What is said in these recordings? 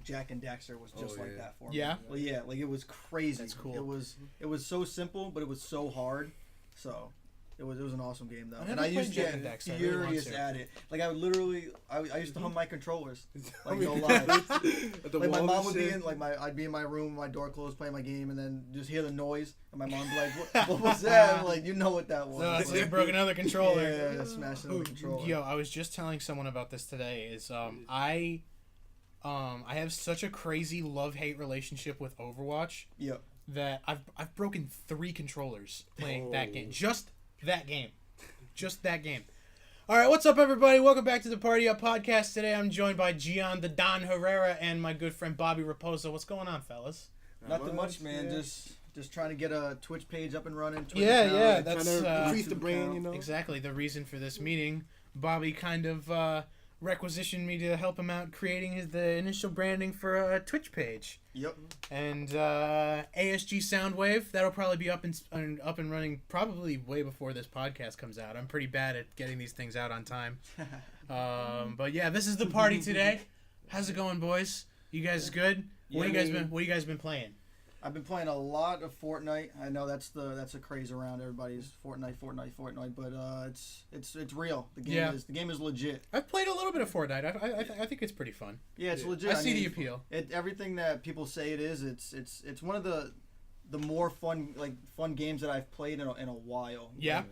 Jack and Daxter was just like that for me. Yeah? Well, yeah, like it was crazy. That's cool. It was so simple, but it was so hard. So it was an awesome game though. And I used to get furious at it. Like I used to hum my controllers. Like no lie. Like my mom would be in I'd be in my room, my door closed, playing my game, and then just hear the noise, and my mom'd be like, "What was that?" I'm like, you know what that was? So you broke another controller. Yeah, smashed another controller. Yo, I was just telling someone about this today. I have such a crazy love-hate relationship with Overwatch. Yep. That I've broken 3 controllers playing that game. Just that game. All right, what's up, everybody? Welcome back to the Party Up Podcast. Today I'm joined by Gian the Don Herrera and my good friend Bobby Raposa. What's going on, fellas? Nothing much, man. Yeah. Just trying to get a Twitch page up and running. Yeah, that's trying to increase the brand, you know. Exactly the reason for this meeting. Bobby kind of requisitioned me to help him out creating the initial branding for a Twitch page. Yep. And ASG Soundwave, that'll probably be up and running probably way before this podcast comes out. I'm pretty bad at getting these things out on time. But yeah, this is the party today. How's it going, boys? You guys good? What you guys been playing? I've been playing a lot of Fortnite. I know that's a craze around everybody's Fortnite, but it's real. The game is legit. I've played a little bit of Fortnite. I think it's pretty fun. Yeah, it's legit. I see the appeal. Everything that people say it is, it's one of the more fun games that I've played in a while. Yeah.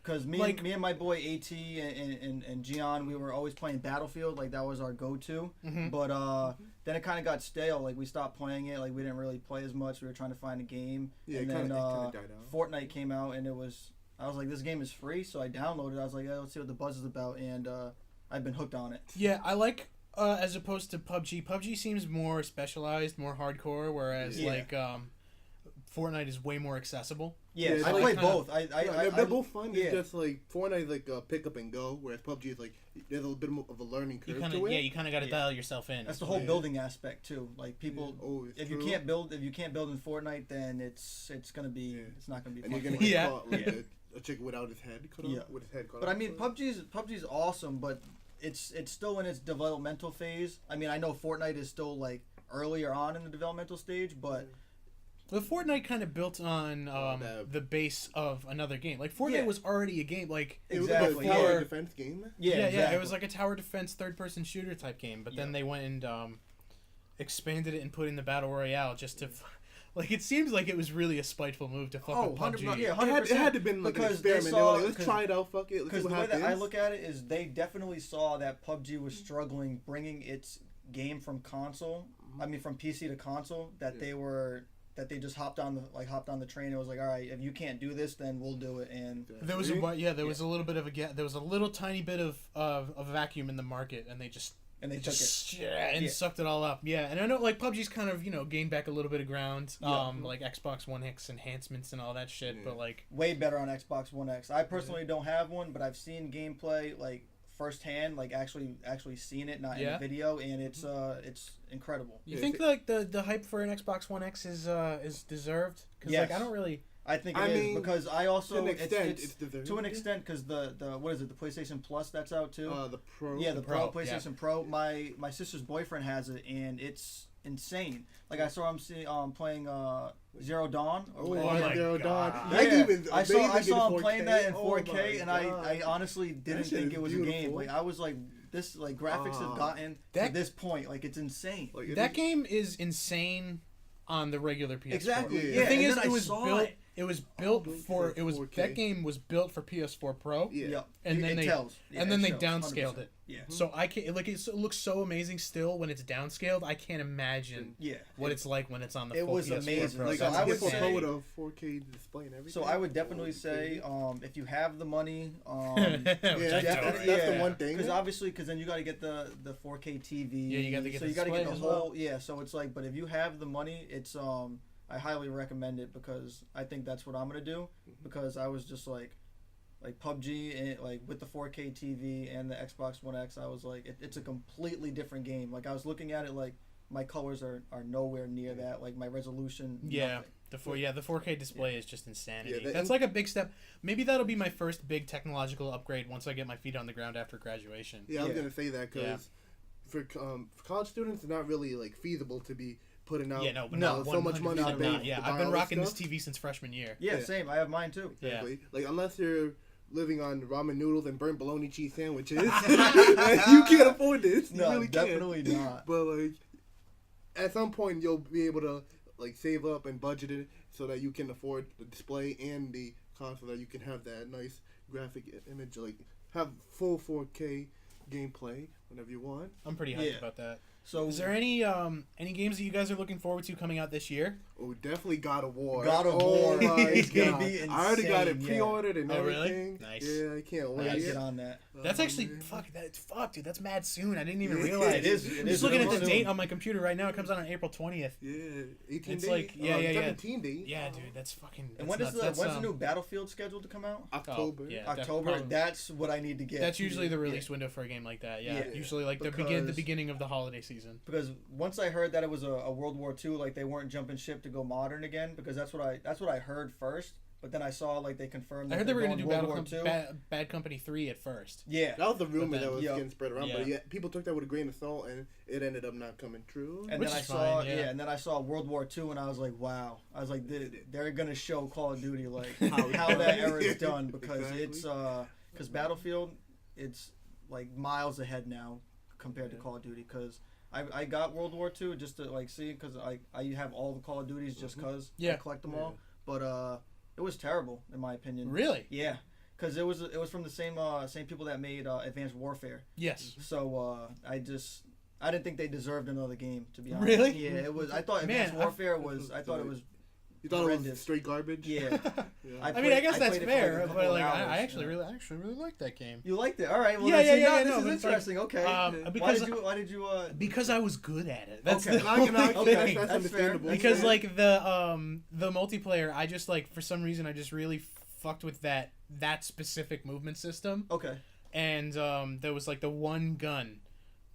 Because me and my boy AT and Gian, we were always playing Battlefield. Like, that was our go-to. Mm-hmm. But then it kind of got stale. Like, we stopped playing it. Like, we didn't really play as much. We were trying to find a game. Yeah, and it then kinda died out. Fortnite came out, and I was like, this game is free. So I downloaded it. I was like, let's see what the buzz is about. And I've been hooked on it. Yeah, I like, as opposed to PUBG. PUBG seems more specialized, more hardcore, whereas, Fortnite is way more accessible. Yeah, I play both. They're both fun. Yeah. It's just like Fortnite is like pick up and go, whereas PUBG is like there's a little bit of a learning curve to it. Yeah, you kind of got to dial yourself in. That's the whole building aspect too. Like people, if you can't build in Fortnite, then it's not gonna be fun. And you're gonna get caught like a chicken without his head cut off. With his head cut off. But I mean, PUBG's awesome, but it's still in its developmental phase. I mean, I know Fortnite is still like earlier on in the developmental stage, but. The Fortnite kind of built on the base of another game. Like, Fortnite was already a game. Like, exactly. It was a tower defense game. Yeah, exactly. It was like a tower defense third-person shooter type game. But then they went and expanded it and put in the Battle Royale just to... Like, it seems like it was really a spiteful move to fuck with PUBG. Yeah, 100%. It had to have been like an experiment. They were like, let's try it out, fuck it. Because the way that I look at it is they definitely saw that PUBG was struggling bringing its game from console, from PC to console, that they just hopped on the train and was like, all right, if you can't do this, then we'll do it. And there was a little bit of there was a little tiny bit of a vacuum in the market, and they took it sucked it all up. Yeah, and I know like PUBG's kind of gained back a little bit of ground, like Xbox One X enhancements and all that shit, but like way better on Xbox One X. I personally don't have one, but I've seen gameplay like firsthand, like actually seen it, not in a video, and it's incredible. You think like the hype for an Xbox One X is deserved? Because like I don't really. I think it is because I also to an extent to an extent because the what is it, the PlayStation Plus that's out too? The Pro. Yeah, the PlayStation Pro. My sister's boyfriend has it, and it's insane. Like I saw him playing Zero Dawn. Zero Dawn. I saw him playing that in 4K, and I honestly didn't think it was beautiful. A game. Like I was like, this like graphics have gotten to this point. Like it's insane. Like, that game is insane on the regular PS4. Exactly. The thing is, it was built for 4K. That game was built for PS4 Pro. Yeah. And then they downscaled 100%. it. Yeah. So I can't it looks so amazing still when it's downscaled. I can't imagine what it's like when it's on the full PS4 Pro. It was amazing. Like I would say with a 4K display and everything. So I would definitely say if you have the money, that's the one thing. Because then you got to get the 4K TV. Yeah, you got to get the whole. Yeah, so it's like, but if you have the money, it's I highly recommend it because I think that's what I'm gonna do because I was just like PUBG and like with the 4K TV and the Xbox One X, I was like it's a completely different game. Like I was looking at it like my colors are nowhere near that. Like my resolution. Yeah. Nothing. The 4K display is just insanity. Yeah, that's like a big step. Maybe that'll be my first big technological upgrade once I get my feet on the ground after graduation. Yeah, I was gonna say that because for college students, it's not really like feasible to be putting out. Yeah, no, but no, so much money. not To not. pay Yeah, to I've buy been all rocking this stuff. TV since freshman year. Yeah, Yeah. same. I have mine too. Exactly. Like unless you're living on ramen noodles and burnt bologna cheese sandwiches, you can't afford this. You No, really definitely can't. not. But like, at some point, you'll be able to like save up and budget it so that you can afford the display and the console, that you can have that nice graphic image, like have full 4K gameplay whenever you want. I'm pretty hyped Yeah. about that. So Is there any games that you guys are looking forward to coming out this year? Oh, definitely God of War. God of Oh War my is gonna God. be I already got it insane, yeah. pre-ordered and Oh, really? everything. Nice. Yeah, I can't I wait. gotta get on that. That's Oh, actually man. fuck, dude. That's mad soon. I didn't even Yeah, realize. it is- it I'm is just looking at really the soon. date on my computer right now. It comes out on April 20th. Yeah, 18 It's days. like- yeah, yeah, yeah. 17 days. Yeah, dude. That's fucking. And That's when nuts. is That's, when's the new Battlefield scheduled to come out? October. yeah. October. probably- That's what I need to get. That's usually the Yeah. release window for a game like that. Yeah, Yeah. usually like the Because- beginning of the holiday season. Because once I heard that it was a World War II, like they weren't jumping ship to go modern again, because that's what I heard first. But then I saw like they confirmed. I that heard they were going gonna do World War II. Bad Company 3 at first. Yeah. That was the rumor But then- that was yeah. getting spread around, Yeah. but yeah, people took that with a grain of salt, and it ended up not coming true. And Which then I is saw, fine, yeah. and then I saw World War II, and I was like, wow. I was like, they're gonna show Call of Duty like How it's how done. that era is done, because Exactly. it's because Battlefield, it's like miles ahead now compared to Yeah. Call of Duty. Because I got World War II just to like see, because I have all the Call of Duties just because Yeah. I collect them all. But it was terrible in my opinion. Really? Yeah. Because it was from the same people that made Advanced Warfare. Yes. So I didn't think they deserved another game, to be honest. Really? Yeah, it was. I thought Man, Advanced Warfare was. I thought it was. You thought it was horrendous. straight garbage? Yeah. Yeah. I mean, I guess that's played it for, like, fair, a couple but of like, I hours, actually yeah. really like that game. You liked it, all right? Well, Yeah, then, yeah, see, yeah, now yeah, this no, is but it's like, interesting. Okay. because Why did you? Because I was good at it. That's Okay. the I can- only okay, thing. that's That's fair. understandable. Because fair. like the multiplayer, I just like for some reason I just really fucked with that specific movement system, Okay. and there was like the one gun,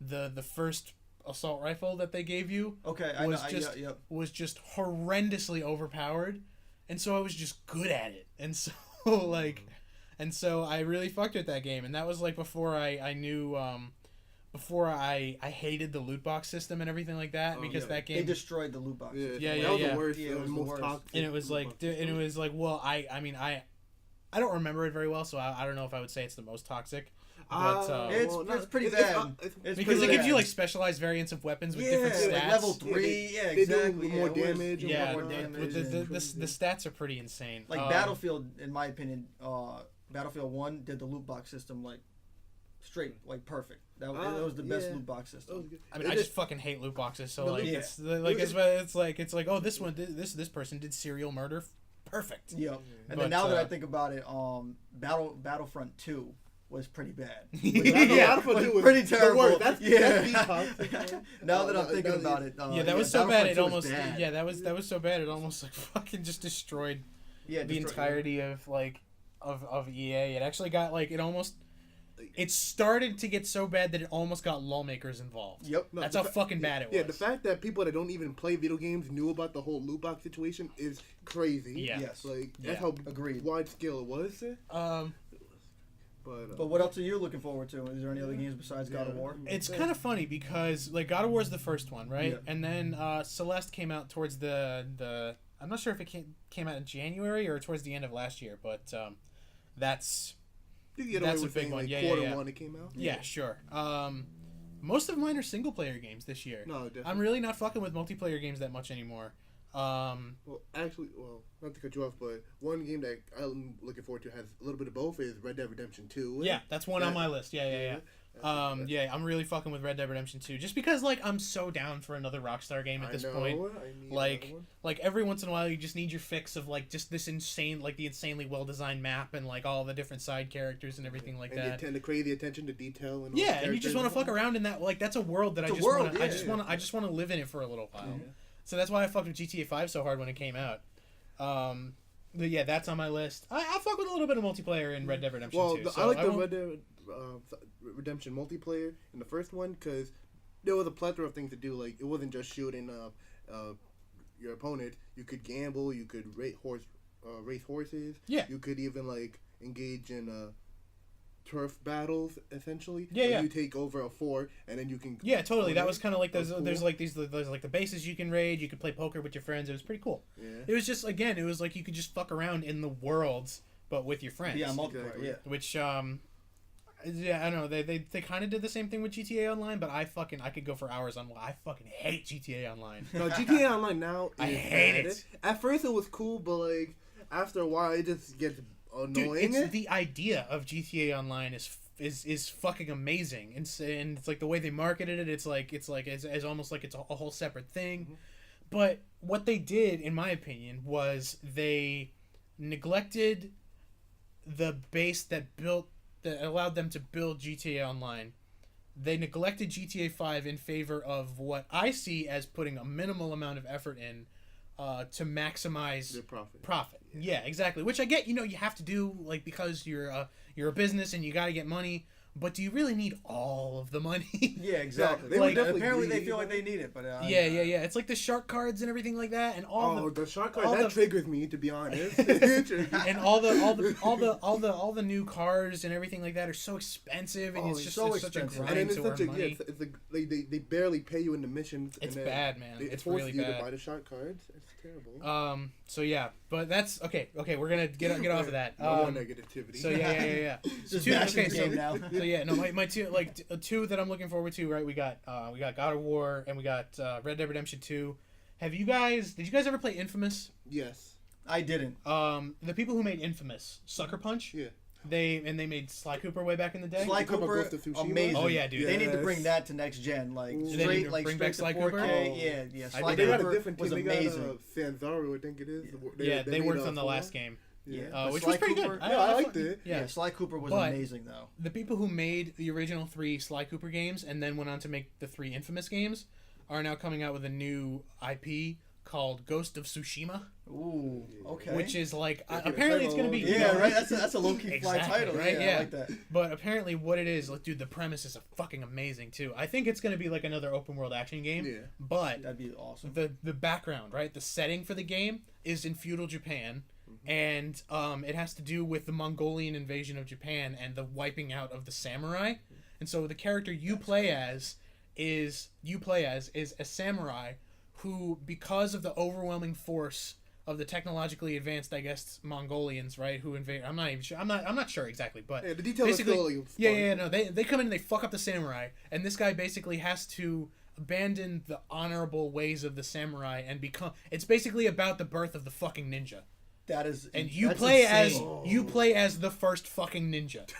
the first assault rifle that they gave you Okay. I know. was just yeah, yep. was just horrendously overpowered, and so I was just good at it, and so like, and so I really fucked with that game, and that was like before I knew before I hated the loot box system and everything like that, Oh, because yeah. that They game destroyed the loot box. Yeah, Yeah, that yeah, was yeah. the worst. Yeah, it the was the most worst. toxic. and it was like well I mean I don't remember it very well, so I don't know if I would say it's the most toxic, but It's pretty bad. It's because pretty it gives bad. you like specialized variants of weapons with yeah, different stats. like level Yeah, 3. Yeah, they do exactly. more yeah, it was- damage and Yeah, more whatnot. damage. with and- the stats are pretty insane. Like Battlefield, in my opinion, Battlefield 1 did the loot box system like straight, like perfect. That was the best yeah. loot box That was system. good. I mean, It I just- just fucking hate loot boxes. So No, like, yeah. it's like it's like oh this person did serial murder, perfect. Yeah. And But, then now that I think about it, Battlefront 2 was pretty bad. Yeah. Battlefield 2 was pretty the terrible. worst. That's yeah. the toxic. Now that I'm Oh, thinking that- about it, Yeah, that was so bad. Battlefront It 2 was almost bad. yeah that was so bad. It almost like fucking just destroyed Yeah, the entirety of like of EA. It actually got like it started to get so bad that it almost got lawmakers involved. Yep. No, That's the how fucking bad it was. Yeah, the fact that people that don't even play video games knew about the whole loot box situation is crazy. Yeah. Yes. Like Yeah. that's how Agreed. wide scale it was. But But what else are you looking forward to? Is there any other games besides God of War? It's kind of funny because like God of War is the first one, right? Yeah. And then Celeste came out towards the I'm not sure if it came out in January or towards the end of last year, but that's you can get that's away a with big saying, one. like Yeah, quarter yeah. one it came out. yeah, sure. Most of mine are single player games this year. No, definitely. I'm really not fucking with multiplayer games that much anymore. Well, actually, not to cut you off, but one game that I'm looking forward to has a little bit of both is Red Dead Redemption 2. Yeah, that's one on my list. Yeah. Yeah, I'm really fucking with Red Dead Redemption 2 just because like I'm so down for another Rockstar game at this point. Like every once in a while you just need your fix of like just this insane like the insanely well designed map and like all the different side characters and everything like and that. the crazy attention to detail and all Yeah, the and you just want to characters fuck around in that like that's a world that It's I a just world, want to yeah, I just want to live in it for a little while. Yeah. So that's why I fucked with GTA 5 so hard when it came out. But yeah, that's on my list. I fuck with a little bit of multiplayer in Red Dead Redemption Well, 2. I like the won't- Red Dead Redemption multiplayer in the first one because there was a plethora of things to do. Like it wasn't just shooting your opponent. You could gamble. You could race horses. Yeah. You could even like engage in turf battles essentially. Yeah, yeah. You take over a fort and then you can. Yeah, totally. That was kind of like That's there's cool. like there's like the bases you can raid. You could play poker with your friends. It was pretty cool. Yeah. It was just it was like you could just fuck around in the worlds, but with your friends. Yeah, multiplayer. Exactly. Yeah. Which yeah, I don't know. They kind of did the same thing with GTA Online, but I could go for hours on. I fucking hate GTA Online. No, GTA Online now is I hate bad. it. At first it was cool, but like after a while it just gets annoying. Dude, it's the idea of GTA Online is fucking amazing, and it's like the way they marketed it. It's almost like it's a whole separate thing. Mm-hmm. But what they did, in my opinion, was they neglected the base that allowed them to build GTA Online. They neglected GTA 5 in favor of what I see as putting a minimal amount of effort in to maximize the profit. profit. Yeah, exactly. Which I get, you have to do because you're a business and you got to get money. But do you really need all of the money? Yeah, exactly. They would definitely apparently they need feel it. like they need it, but Yeah. It's like the shark cards and everything like that, and all the shark all card that the- triggers me, to be honest. and all the new cars and everything like that are so expensive, and Oh, it's it's just so it's such a expensive. grind And then it's to such earn a money. they barely pay you in the missions. It's and then bad, man. They It's force really you bad. to buy the shark cards. It's terrible. So yeah, but that's okay. We're gonna get off of that. No more negativity. So yeah. Just Two- bashing okay, the so- game now. So yeah, no, my two two that I'm looking forward to, right? We got God of War and we got Red Dead Redemption 2. Did you guys ever play Infamous? Yes. I didn't. The people who made Infamous, Sucker Punch. Yeah. They made Sly Cooper way back in the day. Sly talking about Cooper, Ghost of Tsushima? amazing. Oh, yeah, dude. They need to Yes. bring that to next gen, like Ooh. Do they need straight, to like bring straight back to Sly 4K. Cooper? Oh. Yeah. I Sly did. They got a Cooper different was team. amazing. They got Sanzaro, I think it is. They made worked on the 4. last game, Yeah, but which Sly was pretty Cooper, good. Yeah, I liked it. Yeah. Yeah, Sly Cooper was But- amazing though. The people who made the original 3 Sly Cooper games and then went on to make the 3 Infamous games are now coming out with a new IP called Ghost of Tsushima, Ooh, okay. which is like Yeah, apparently it's gonna be yeah, right. That's a low key fly Exactly, title, right? Yeah, Yeah. I like that. But apparently what it is, like, dude, the premise is fucking amazing too. I think it's gonna be like another open world action game. Yeah. But That'd be awesome. the background, right? The setting for the game is in feudal Japan, and it has to do with the Mongolian invasion of Japan and the wiping out of the samurai. And so the character you play as is a samurai who, because of the overwhelming force of the technologically advanced, I guess, Mongolians, right, who invade. I'm not even sure. I'm not sure exactly, but Yeah, the details are basically, still like, yeah. No, they come in and they fuck up the samurai, and this guy basically has to abandon the honorable ways of the samurai and become. It's basically about the birth of the fucking ninja, That is. and you that's play insane. as the first fucking ninja.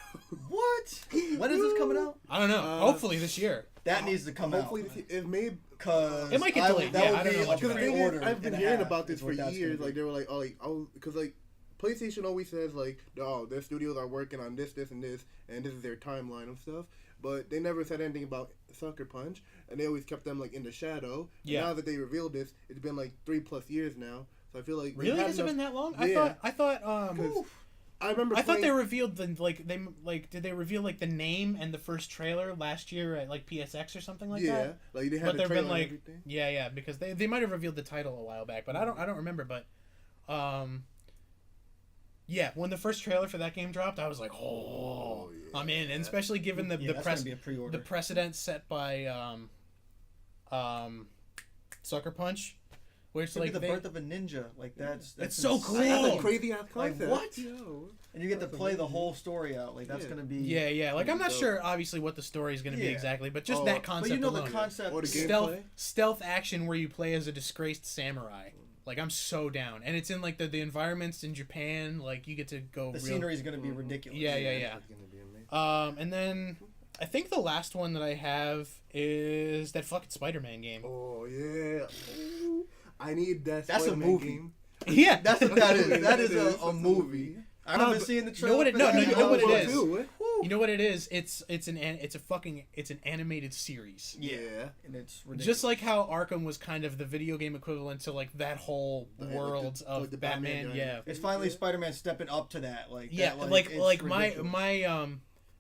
What? When is this coming out? I don't know. Hopefully this year. That needs to come Hopefully out. it may. Cause It might get delayed. That Yeah, would I don't be know a much Because the about it. thing is, pre-order I've been and a hearing half about this is for what that's years. gonna Like be. they were like, because like PlayStation always says like, oh, their studios are working on this, and this, and this is their timeline of stuff. But they never said anything about Sucker Punch, and they always kept them like in the shadow. Yeah. And now that they revealed this, it's been like 3+ years now. So I feel like Really? they've had Has it been enough- that long? Yeah. I thought. 'Cause I remember. I thought playing- they revealed did they reveal like the name and the first trailer last year at like PSX or something like yeah, that? like they had But the there've been trailer and like everything. yeah because they might have revealed the title a while back, but I don't remember. But yeah, when the first trailer for that game dropped, I was like, oh, yeah. I'm in, and especially given the Yeah, that's gonna be a the pre-order. precedent set by Sucker Punch, where it's It's like like the they, birth of a ninja. Like that's so insane. cool. That's a crazy ass Like, concept. what? Yo. And you get to That's play the amazing. whole story out. Like that's Yeah. gonna be. yeah, like I'm not Dope. sure obviously what the story is going to be Yeah. exactly, but just Oh, that but concept But you know alone. the concept. Or the game- stealth gameplay? stealth action where you play as a disgraced samurai. Like I'm so down, and it's in like the environments in Japan. Like you get to go. The real, scenery is gonna be ridiculous. Yeah. It's gonna be amazing. And then I think the last one that I have is that fucking Spider-Man game. Oh yeah. Ooh, I need that. That's a Spider-Man movie. Game. Yeah, That's what that is. That is That's a movie. I No, haven't but seen the you know what trailer. it- for no, that. no, you know what it Oh, is. too. You know what it is? It's an animated series. Yeah. And it's ridiculous. Just like how Arkham was kind of the video game equivalent to like that whole Like world the- of like the Batman. Batman guy. Yeah, It's finally Spider-Man stepping up to that. Like yeah. that, Like it's my ridiculous.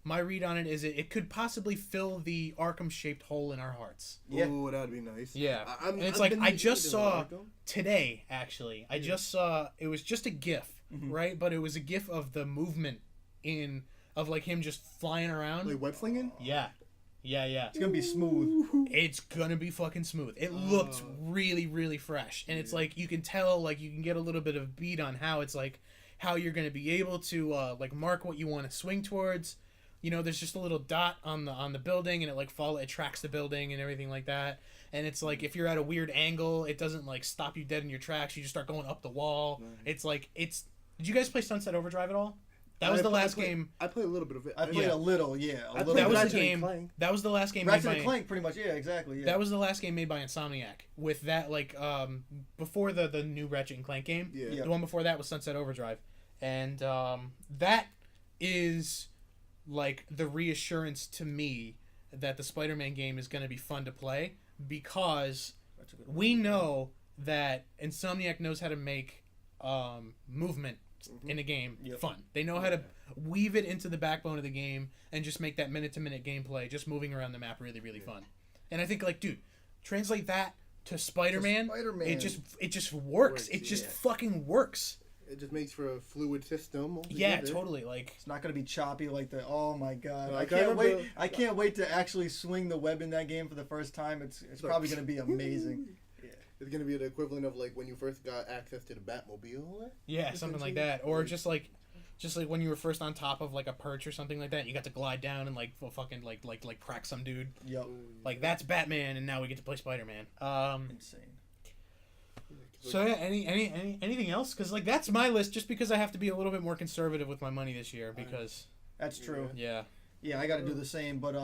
my read on it is it could possibly fill the Arkham shaped hole in our hearts. Yeah. Ooh, that'd be nice. Yeah. I'm- And it's I've like, been I just thinking saw- about Arkham. Today, actually, I just saw it was just a GIF, Mhm. right? But it was a GIF of the movement in of like him just flying around. Like web slinging? Yeah. It's gonna be smooth. It's gonna be fucking smooth. It looked really, really fresh, and it's like you can tell, like you can get a little bit of beat on how it's like how you're gonna be able to like mark what you want to swing towards. You know, there's just a little dot on the building, and it tracks the building and everything like that. And it's like if you're at a weird angle, it doesn't like stop you dead in your tracks. You just start going up the wall. Right. It's like Did you guys play Sunset Overdrive at all? That was the last game. I played a little bit of it. I played a little, yeah. That was Ratchet the and game. Clank. That was the last game Ratchet made and by. Clank, pretty much, yeah, exactly. Yeah. That was the last game made by Insomniac. With that, like, before the new Ratchet and Clank game, Yeah. the one before that was Sunset Overdrive, and that is like the reassurance to me that the Spider-Man game is going to be fun to play because That's a good one. we know that Insomniac knows how to make movement in a game fun. They know how to weave it into the backbone of the game and just make that minute-to-minute gameplay, just moving around the map, really, really fun. And I think, like, dude, translate that to Spider-Man. It just works. It just fucking works. It just makes for a fluid system. Yeah, altogether. totally. Like, It's not gonna be choppy like the. Oh my god! No, I can't wait. I can't wait to actually swing the web in that game for the first time. It's probably gonna be amazing. It's gonna be the equivalent of like when you first got access to the Batmobile. yeah, something like that, or just like when you were first on top of like a perch or something like that, you got to glide down and like fucking like crack some dude. Yep. Like that's Batman, and now we get to play Spider-Man. Insane. So yeah, anything else? Because like that's my list, just because I have to be a little bit more conservative with my money this year. Because That's true. yeah. Yeah, I got to do the same. But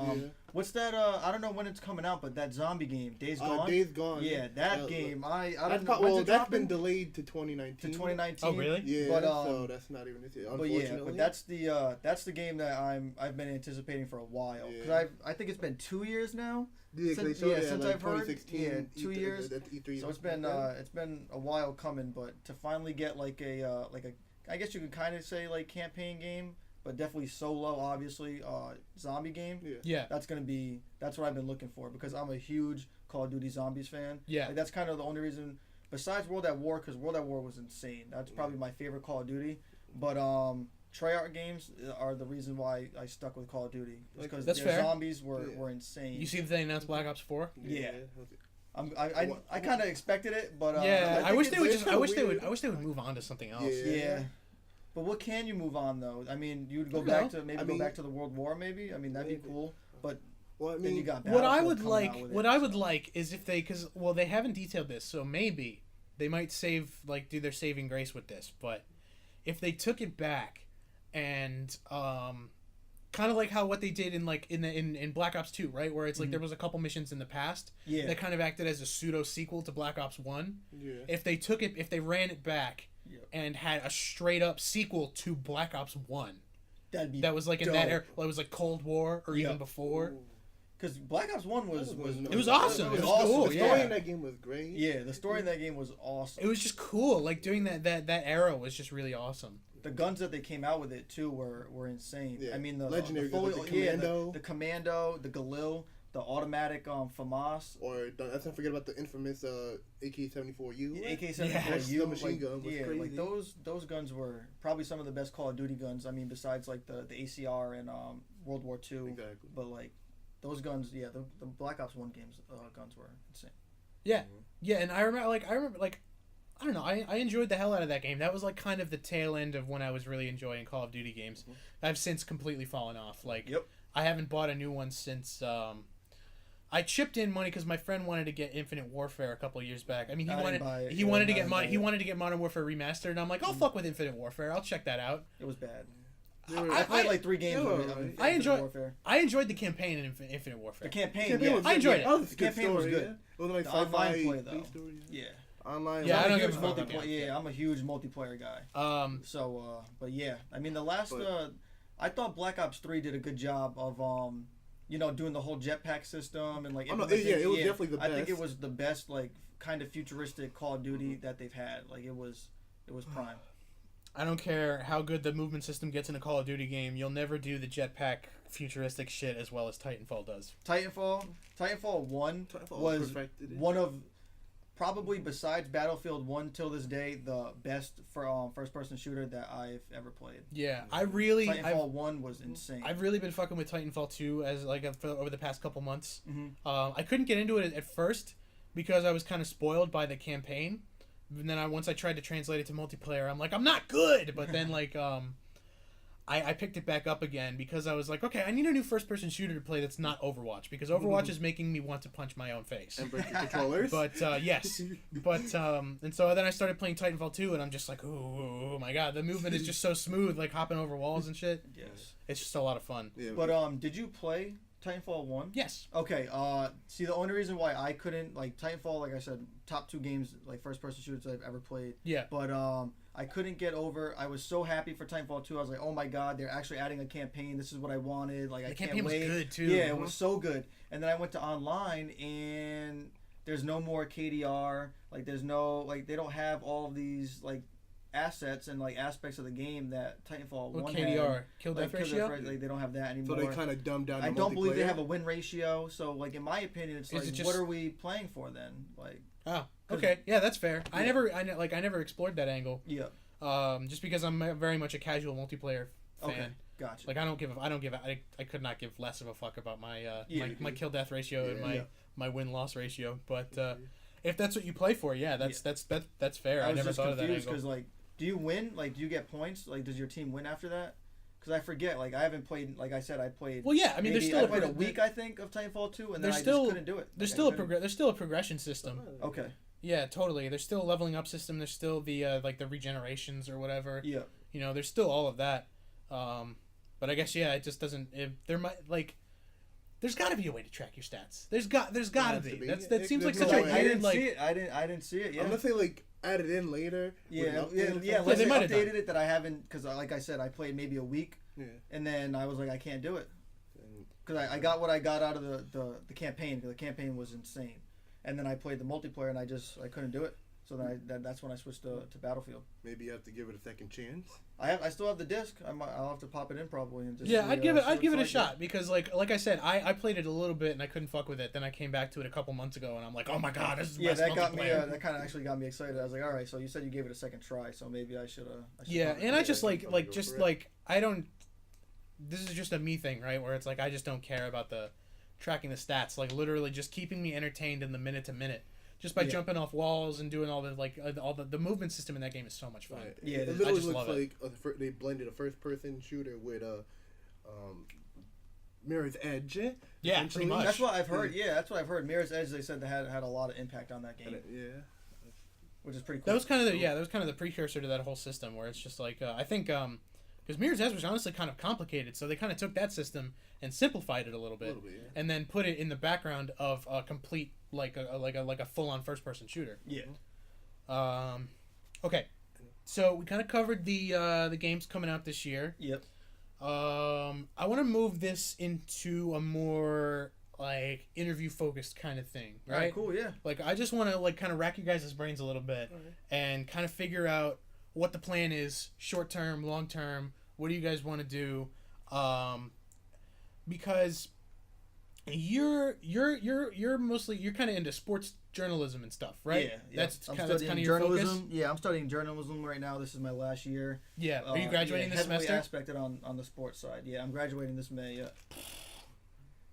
what's that? I don't know when it's coming out, but that zombie game, Days Gone. Days Gone. Yeah, that game. I don't know. Well, When's it that's dropping? been delayed to 2019. To 2019. Oh really? Yeah, But, so that's not even this year. But Unfortunately. yeah, but that's the game that I've been anticipating for a while because Yeah. I think it's been 2 years now. Yeah, since- they showed yeah, it at, since like, I've heard, 2016. yeah, 2 years. At the E3 So it's been a while coming, but to finally get like a I guess you could kind of say like campaign game, but definitely solo, obviously zombie game. Yeah. That's what I've been looking for because I'm a huge Call of Duty Zombies fan. Yeah. Like, that's kind of the only reason besides World at War, because World at War was insane. That's probably my favorite Call of Duty. But Treyarch games are the reason why I stuck with Call of Duty because That's their fair. zombies were insane. You see that they announced Black Ops 4? Yeah. I kind of expected it, but Yeah, I think wish they would it's- just. I wish they would move on to something else. Yeah. But what can you move on though? I mean, you'd go I back don't to go back to the World War maybe. I mean, that'd be cool. But Well, I then mean, you got What I Battlefield would coming like, out with what it, I would so. like is if they, because they haven't detailed this, so maybe they might do their saving grace with this. But if they took it back and kind of like how what they did in Black Ops 2, right, where it's like there was a couple missions in the past Yeah. that kind of acted as a pseudo sequel to Black Ops 1. yeah. If they ran it back and had a straight up sequel to Black Ops 1 That'd be that was like in that era, it was like Cold War or even Yeah. before. because Black Ops 1 was It was awesome. It was It was awesome. cool. The Yeah. story in that game was great. Yeah, the story in that game was awesome. It was just cool. Like doing that era was just really awesome. The guns that they came out with it too were insane. Yeah. I mean the Legendary the, guns, like the Commando. the Commando, the Galil, the automatic FAMAS, Or let's not forget about the infamous AK-74U. AK-74U. That's the machine gun was yeah, crazy. like those guns were probably some of the best Call of Duty guns. I mean, besides like the ACR and World War II. Exactly. But like those guns, yeah, the Black Ops 1 games guns were insane. Yeah, yeah, and I remember I don't know. I enjoyed the hell out of that game. That was like kind of the tail end of when I was really enjoying Call of Duty games. I've since completely fallen off. Like, Yep. I haven't bought a new one since. I chipped in money because my friend wanted to get Infinite Warfare a couple of years back. I mean, I didn't buy it. he Yeah, wanted to I get didn't buy he it. wanted to get Modern Warfare Remastered, and I'm like, I'll fuck with Infinite Warfare. I'll check that out. It was bad. I- I played like 3 games they of were it. alright. I enjoy- Warfare. I enjoyed the campaign in Infinite Warfare. The campaign. Campaign Yeah, was I good, enjoyed yeah. it. Oh, it's a The good campaign was story, good. yeah. It was like The online sci-fi play, though. based story, Yeah. Online. Yeah, I I'm don't a huge give a fuck about multiplayer. that. Yeah, I'm a huge multiplayer guy. So, but yeah, I mean, the last, I thought Black Ops 3 did a good job of, doing the whole jetpack system and like. Oh, no, yeah, it was yeah, definitely the I think it best. was the best, like, kind of futuristic Call of Duty that they've had. Like, it was prime. I don't care how good the movement system gets in a Call of Duty game. You'll never do the jetpack futuristic shit as well as Titanfall does. Titanfall 1 Titanfall was perfected it. one of. probably besides Battlefield 1 till this day, the best for first-person shooter that I've ever played. Yeah, Titanfall 1 was insane. I've really been fucking with Titanfall 2 as like over the past couple months. Mm-hmm. I couldn't get into it at first because I was kind of spoiled by the campaign. And then once I tried to translate it to multiplayer, I'm like, I'm not good. But then like I picked it back up again because I was like, okay, I need a new first-person shooter to play that's not Overwatch because Overwatch is making me want to punch my own face. And break your controllers. But yes, and so then I started playing Titanfall 2, and I'm just like, oh my god, the movement is just so smooth, like hopping over walls and shit. Yes, it's just a lot of fun. Yeah, but did you play Titanfall 1? Yes. Okay. See, the only reason why I couldn't like Titanfall, like I said, top 2 games like first-person shooters I've ever played. Yeah. But I couldn't get over. I was so happy for Titanfall 2. I was like, oh my god, they're actually adding a campaign. This is what I wanted. Like, I can't wait. The campaign was good too. Yeah, it was so good. And then I went to online, and there's no more KDR. Like, there's no like they don't have all of these like assets and like aspects of the game that Titanfall 1 KDR had. Kill death ratio. Like, they don't have that anymore. So they kind of dumbed down. I don't believe they have a win ratio. So like in my opinion, it's like, what are we playing for then? Like. Oh, okay, yeah, that's fair. Yeah. I never explored that angle. Yeah. Just because I'm very much a casual multiplayer fan. Okay, gotcha. Like I could not give less of a fuck about my my kill death ratio and my win loss ratio. But if that's what you play for, that's fair. I never thought of that angle. Because like, do you win? Like, do you get points? Like, does your team win after that? Because I forget. Like, I haven't played. Like I said, I played. Well, yeah. I mean, there's still I played a week, I think, of Titanfall 2, and then I just couldn't do it. There's like, still a progression system. Okay. Yeah, totally. There's still a leveling up system. There's still the like the regenerations or whatever. Yeah. You know, there's still all of that. But I guess it just doesn't. There might like. There's got to be a way to track your stats. There's got to be. That seems like such a weird I didn't see it. I didn't see it. Yeah. Unless they like added in later. Yeah. Unless they updated it that I haven't, because like I said, I played maybe a week. Yeah. And then I was like, I can't do it. Because I got what I got out of the campaign, because the campaign was insane. And then I played the multiplayer, and I couldn't do it. So then that's when I switched to Battlefield. Maybe you have to give it a second chance. I still have the disc. I'll have to pop it in probably and just. Yeah, I'd give it a shot because like I said, I played it a little bit and I couldn't fuck with it. Then I came back to it a couple months ago and I'm like, oh my god, this is the best that got me. multiplayer. That kind of actually got me excited. I was like, all right, so you said you gave it a second try, so maybe I should. Yeah, and I just like I don't. This is just a me thing, right? Where it's like I just don't care about the tracking the stats, like literally just keeping me entertained in the minute to minute. Just by jumping off walls and doing all the movement system in that game is so much fun. Right. Yeah, it literally looks like they blended a first-person shooter with a Mirror's Edge. Yeah, pretty much. That's what I've heard. Yeah, that's what I've heard. Mirror's Edge, they said that had a lot of impact on that game. Yeah, which is pretty cool. That was kind of the precursor to that whole system where it's just like I think because Mirror's Edge was honestly kind of complicated, so they kind of took that system and simplified it a little bit, and then put it in the background of a complete like a full-on first-person shooter. Yeah. Okay, so we kind of covered the games coming out this year. Yep. I want to move this into a more like interview-focused kind of thing, right? All right, cool, yeah. Like I just want to like kind of rack you guys' brains a little bit and kind of figure out what the plan is, short term, long term. What do you guys want to do? Because you're mostly kind of into sports journalism and stuff, right? Yeah. That's kind of your focus. Yeah, I'm studying journalism right now. This is my last year. Yeah. Are you graduating this semester? Aspected on the sports side. Yeah, I'm graduating this May. Yeah.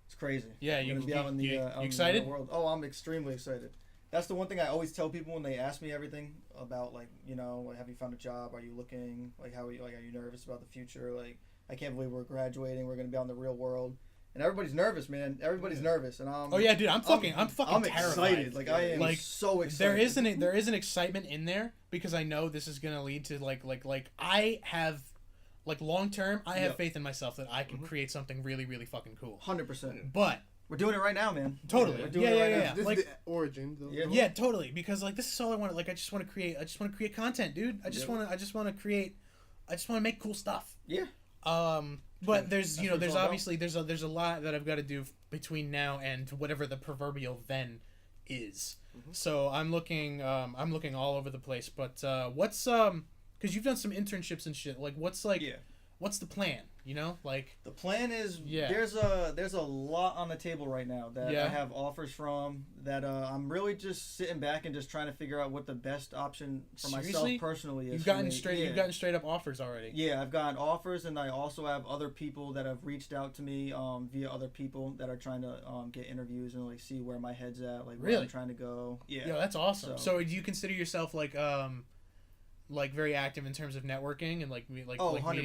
It's crazy. Yeah, you excited? In the world. Oh, I'm extremely excited. That's the one thing I always tell people when they ask me everything about, like, you know, like, have you found a job? Are you looking? Like, are you nervous about the future? Like, I can't believe we're graduating. We're going to be out in the real world. And everybody's nervous, man. Everybody's nervous. And oh, yeah, dude. I'm fucking I'm terrified. Excited. Like, I am so excited. There is an excitement in there because I know this is going to lead to, like I have, like, long term, I have faith in myself that I can create something really, really fucking cool. 100%. But we're doing it right now, man. Totally. Yeah. This like, is the origin, though. Yeah, totally. Because like this is all I want. Like I just want to create content, dude. I just want to make cool stuff. Yeah. But there's obviously there's a lot that I've got to do between now and whatever the proverbial then is. Mm-hmm. So I'm looking all over the place. But what's because you've done some internships and shit. Like what's the plan? You know, like the plan is Yeah. there's a lot on the table right now that Yeah. I have offers from that I'm really just sitting back and just trying to figure out what the best option for myself Seriously? personally is. you've for gotten me. straight Yeah. you've gotten straight up offers already. Yeah, I've gotten offers, and I also have other people that have reached out to me via other people that are trying to get interviews and like see where my head's at, like where Really? I'm trying to go. Yeah. Yo, that's awesome. So- So do you consider yourself like very active in terms of networking and like meeting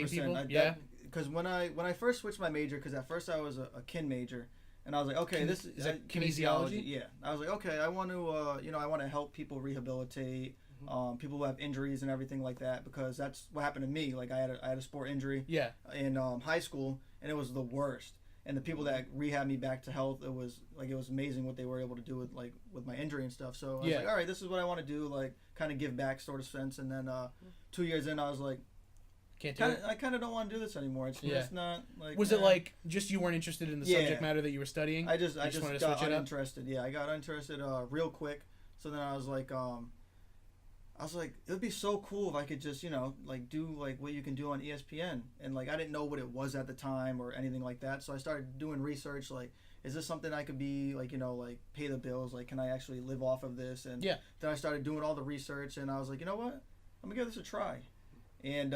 people? Yeah. Because when I first switched my major, because at first I was a kin major, and I was like, okay, this is that kinesiology. kinesiology? Yeah, I was like, okay, I want to I want to help people rehabilitate, people who have injuries and everything like that, because that's what happened to me. Like I had a sport injury Yeah. in high school, and it was the worst. And the people that rehabbed me back to health, it was amazing what they were able to do with my injury and stuff. So I was Yeah. like, all right, this is what I want to do, like kind of give back sort of sense. And then 2 years in, I was like, Can't do it. I kind of don't want to do this anymore. It's Yeah. just not like. Was it like just you weren't interested in the Yeah. subject matter that you were studying? I just wanted to got switch it up? uninterested. Yeah, I got uninterested real quick. So then I was like, it would be so cool if I could just like do like what you can do on ESPN, and like I didn't know what it was at the time or anything like that. So I started doing research. Like, is this something I could be like like pay the bills? Like, can I actually live off of this? And Yeah. then I started doing all the research, and I was like, you know what? I'm gonna give this a try. And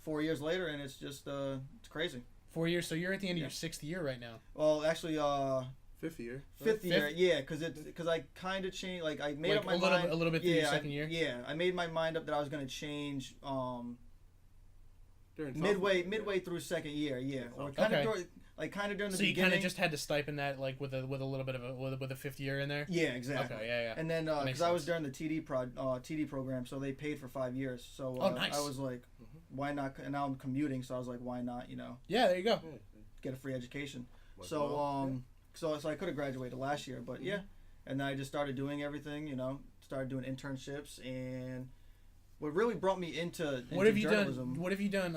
4 years later, and it's just it's crazy. 4 years. So you're at the end of Yeah. your 6th year right now. Well, actually, 5th year. fifth year, Fifth? yeah, because I kind of changed. Like I made Like up my a little mind bit, a little bit through your second year. Yeah, I made my mind up that I was gonna change During midway through second year. Yeah, or kind Okay. of during the So you beginning. kind of just had to stipend that like with a little bit of with a 5th year in there. Yeah, exactly. Okay. Yeah. And then Makes because I was sense. during the TD program, so they paid for 5 years. So Oh, nice. I was like, why not? And now I'm commuting, so I was like, why not? Yeah. There you go. Get a free education. Well, So I could have graduated last year, but yeah. And then I just started doing everything, started doing internships, and what really brought me into What have you journalism. done? What have you done?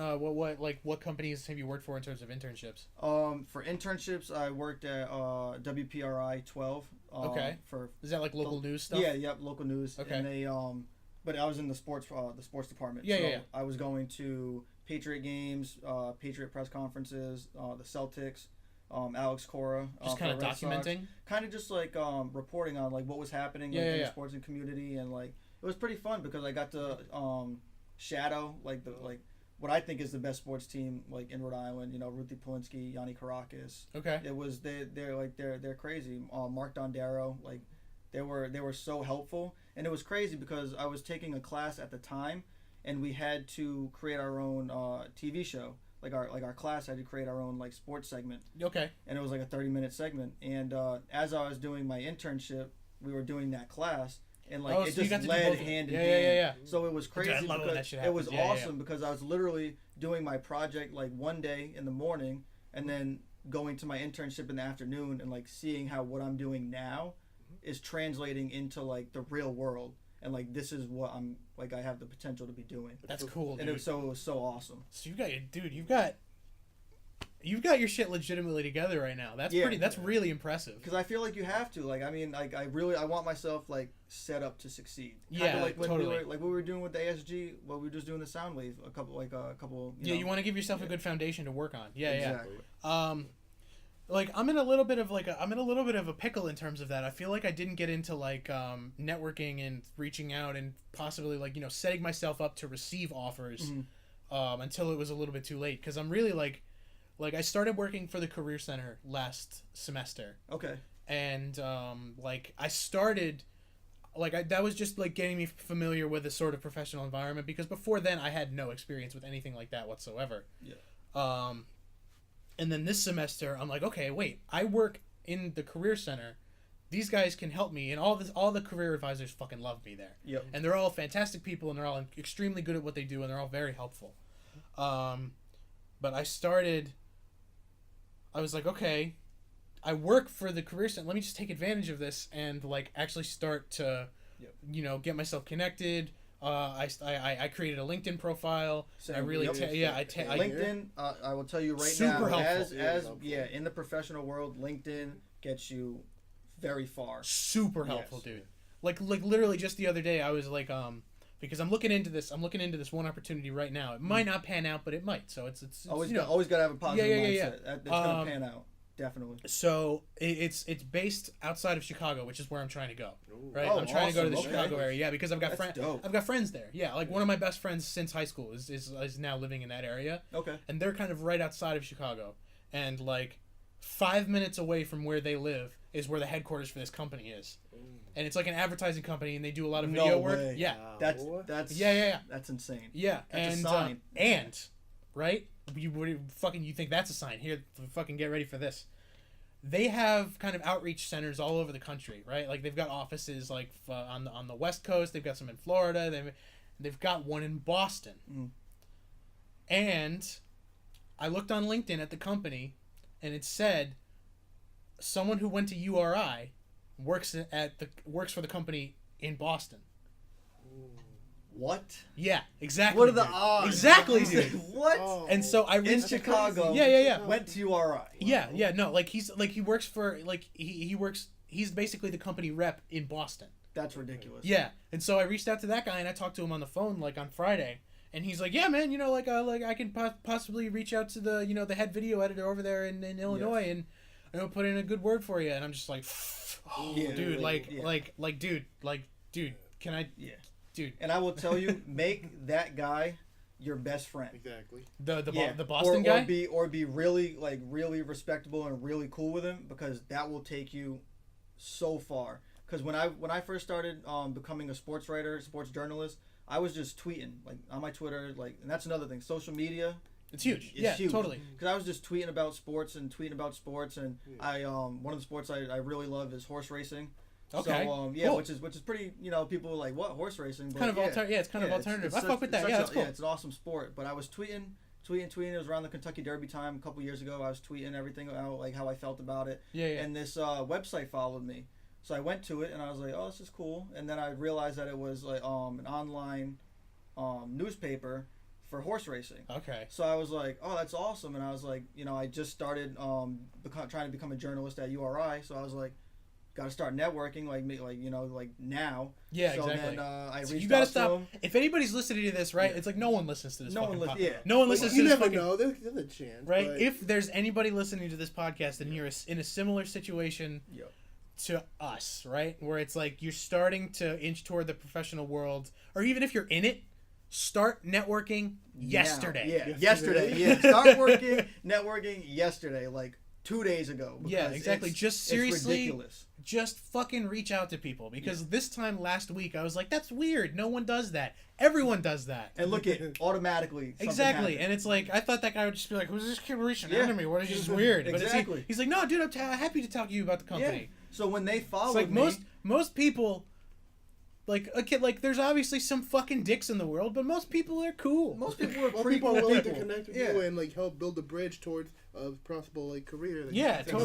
What companies have you worked for in terms of internships? For internships, I worked at WPRI 12. Okay. For Is that like local news stuff? Yeah, yep, local news. Okay. And they but I was in the sports department. Yeah, so yeah. I was going to Patriot games, Patriot press conferences, the Celtics, Alex Cora. Just kind of documenting. Kind of just like reporting on like what was happening in the sports and community, and like it was pretty fun because I got to shadow like what I think is the best sports team like in Rhode Island. Ruthie Polinsky, Yanni Caracas. Okay. It was they're crazy. Mark Dondero, like they were so helpful, and it was crazy because I was taking a class at the time, and we had to create our own TV show. Like our class had to create our own like sports segment, Okay. and it was like a 30-minute segment. And as I was doing my internship, we were doing that class, and like it so you got just to do led both. hand in Yeah, hand. yeah, yeah. So it was crazy I love when because that shit it was happens. Yeah, yeah, awesome because I was literally doing my project like one day in the morning, and then going to my internship in the afternoon, and like seeing how what I'm doing now is translating into like the real world, and like this is what I'm like I have the potential to be doing. That's cool, dude. And it was so awesome. So you've got your shit legitimately together right now. That's Yeah. That's really impressive. Because I feel like you have to. Like I mean, like I want myself like set up to succeed. Yeah, like when totally. we were doing with the ASG. Well, we were just doing the Soundwave a couple. You want to give yourself a good foundation to work on. Yeah, exactly. yeah. Like I'm in a little bit of a pickle in terms of that. I feel like I didn't get into like networking and reaching out and possibly like setting myself up to receive offers until it was a little bit too late, because I'm really like I started working for the Career Center last semester. Okay. And like I started that was just like getting me familiar with a sort of professional environment, because before then I had no experience with anything like that whatsoever. Yeah. And then this semester, I'm like, okay, wait, I work in the Career Center. These guys can help me, and all the career advisors fucking love me there. Yep. And they're all fantastic people, and they're all extremely good at what they do, and they're all very helpful. But I was like, okay, I work for the Career Center. Let me just take advantage of this and like actually start to, get myself connected. I created a LinkedIn profile. Same. I really, Yep. LinkedIn. I will tell you right Super now, helpful. in the professional world, LinkedIn gets you very far. Super helpful, Yes. dude. Like literally just the other day, I was like, because I'm looking into this one opportunity right now. It might not pan out, but it might. So it's always always got to have a positive mindset. It's gonna pan out. Definitely. So it's based outside of Chicago, which is where I'm trying to go. Right, Oh, I'm trying to go to the awesome. Chicago area. Yeah, because I've got dope. I've got friends there. Yeah, like one of my best friends since high school is now living in that area. Okay. And they're kind of right outside of Chicago, and like 5 minutes away from where they live is where the headquarters for this company is. And it's like an advertising company, and they do a lot of video work. Way. Yeah, that's yeah. That's insane. Yeah, That's and a sign. Right, you think that's a sign. Here, fucking get ready for this. They have kind of outreach centers all over the country, right? Like they've got offices like on the West Coast. They've got some in Florida. They've got one in Boston. And I looked on LinkedIn at the company, and it said someone who went to URI works for the company in Boston. What? Yeah, exactly. What are the odds? Exactly, dude. What? Oh. And so I In reached Chicago. Yeah. Went to URI. Yeah. No, like he works for he works. He's basically the company rep in Boston. That's ridiculous. Yeah, and so I reached out to that guy and I talked to him on the phone like on Friday, and he's like, "Yeah, man, like I can possibly reach out to the the head video editor over there in Illinois and put in a good word for you." And I'm just like, dude, can I? Yeah. Dude. And I will tell you, make that guy your best friend. Exactly. The Boston guy? Or be really really respectable and really cool with him, because that will take you so far. Because when I first started becoming a sports writer, sports journalist, I was just tweeting like on my Twitter, like, and that's another thing. Social media, it's huge. It's huge. Totally. Because I was just tweeting about sports, and I one of the sports I really love is horse racing. Okay. So cool. which is pretty, people are like, what, horse racing? But Kind of it's kind of alternative. I fuck with that. Yeah, that's cool. Yeah, it's an awesome sport. But I was tweeting. It was around the Kentucky Derby time a couple years ago. I was tweeting everything out, like how I felt about it. Yeah. And this website followed me, so I went to it and I was like, oh, this is cool. And then I realized that it was like an online newspaper for horse racing. Okay. So I was like, oh, that's awesome. And I was like, I just started trying to become a journalist at URI. So I was like, got to start networking like now. Yeah, so exactly. Then I reached so you gotta out stop. to him. If anybody's listening to this, right? It's like no one listens to this. No one listens. Yeah. No one listens to You this. never know. There's a chance. Right? But... If there's anybody listening to this podcast and you're in a similar situation to us, right, where it's like you're starting to inch toward the professional world, or even if you're in it, start networking yesterday. Yeah, yesterday. Yeah, start networking yesterday, like 2 days ago. Yeah, exactly. Just seriously, it's ridiculous. Just fucking reach out to people, because this time last week I was like, that's weird. No one does that. Everyone does that. And look at automatically. Exactly. And it's like, I thought that guy would just be like, who's this kid reaching out to me? What is this weird? Exactly. But he's like, no, dude, I'm happy to talk to you about the company. Yeah. So when they followed it's like me, most people, like a kid, like there's obviously some fucking dicks in the world, but most people are cool. Most people are Well, pretty people cool are willing people. to connect with you and like help build a bridge towards a possible career. Totally.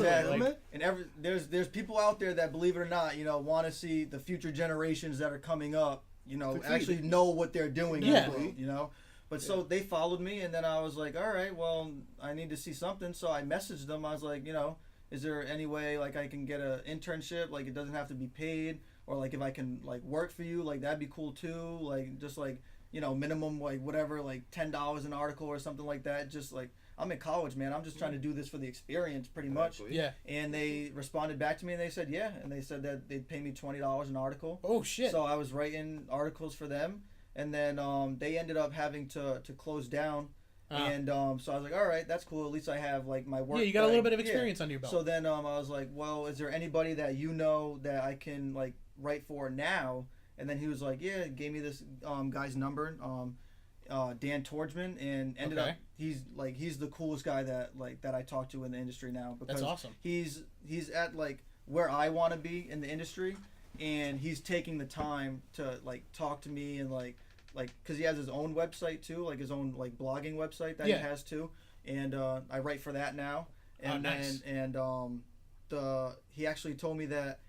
Exactly. Like, and there's people out there that, believe it or not, want to see the future generations that are coming up, actually know what they're doing. Yeah. In the world, But so they followed me, and then I was like, all right, well, I need to see something. So I messaged them. I was like, is there any way like I can get an internship? Like it doesn't have to be paid, or like if I can like work for you, like that'd be cool too. Like just like minimum like whatever, like $10 an article or something like that. Just like I'm in college, man. I'm just trying to do this for the experience, pretty much. Yeah. And they responded back to me and they said yeah, and they said that they'd pay me $20 an article. Oh shit. So I was writing articles for them, and then they ended up having to close down. And so I was like, all right, that's cool. At least I have like my work. Yeah, you got a little bit of experience under your belt. So then I was like, well, is there anybody that that I can like write for now? And then he was like, yeah, gave me this guy's number, Dan Torgman, and ended up he's the coolest guy that I talk to in the industry now, because that's awesome. He's at like where I want to be in the industry, and he's taking the time to like talk to me and like because he has his own website too, like his own like blogging website that he has too, and I write for that now. And nice. He actually told me that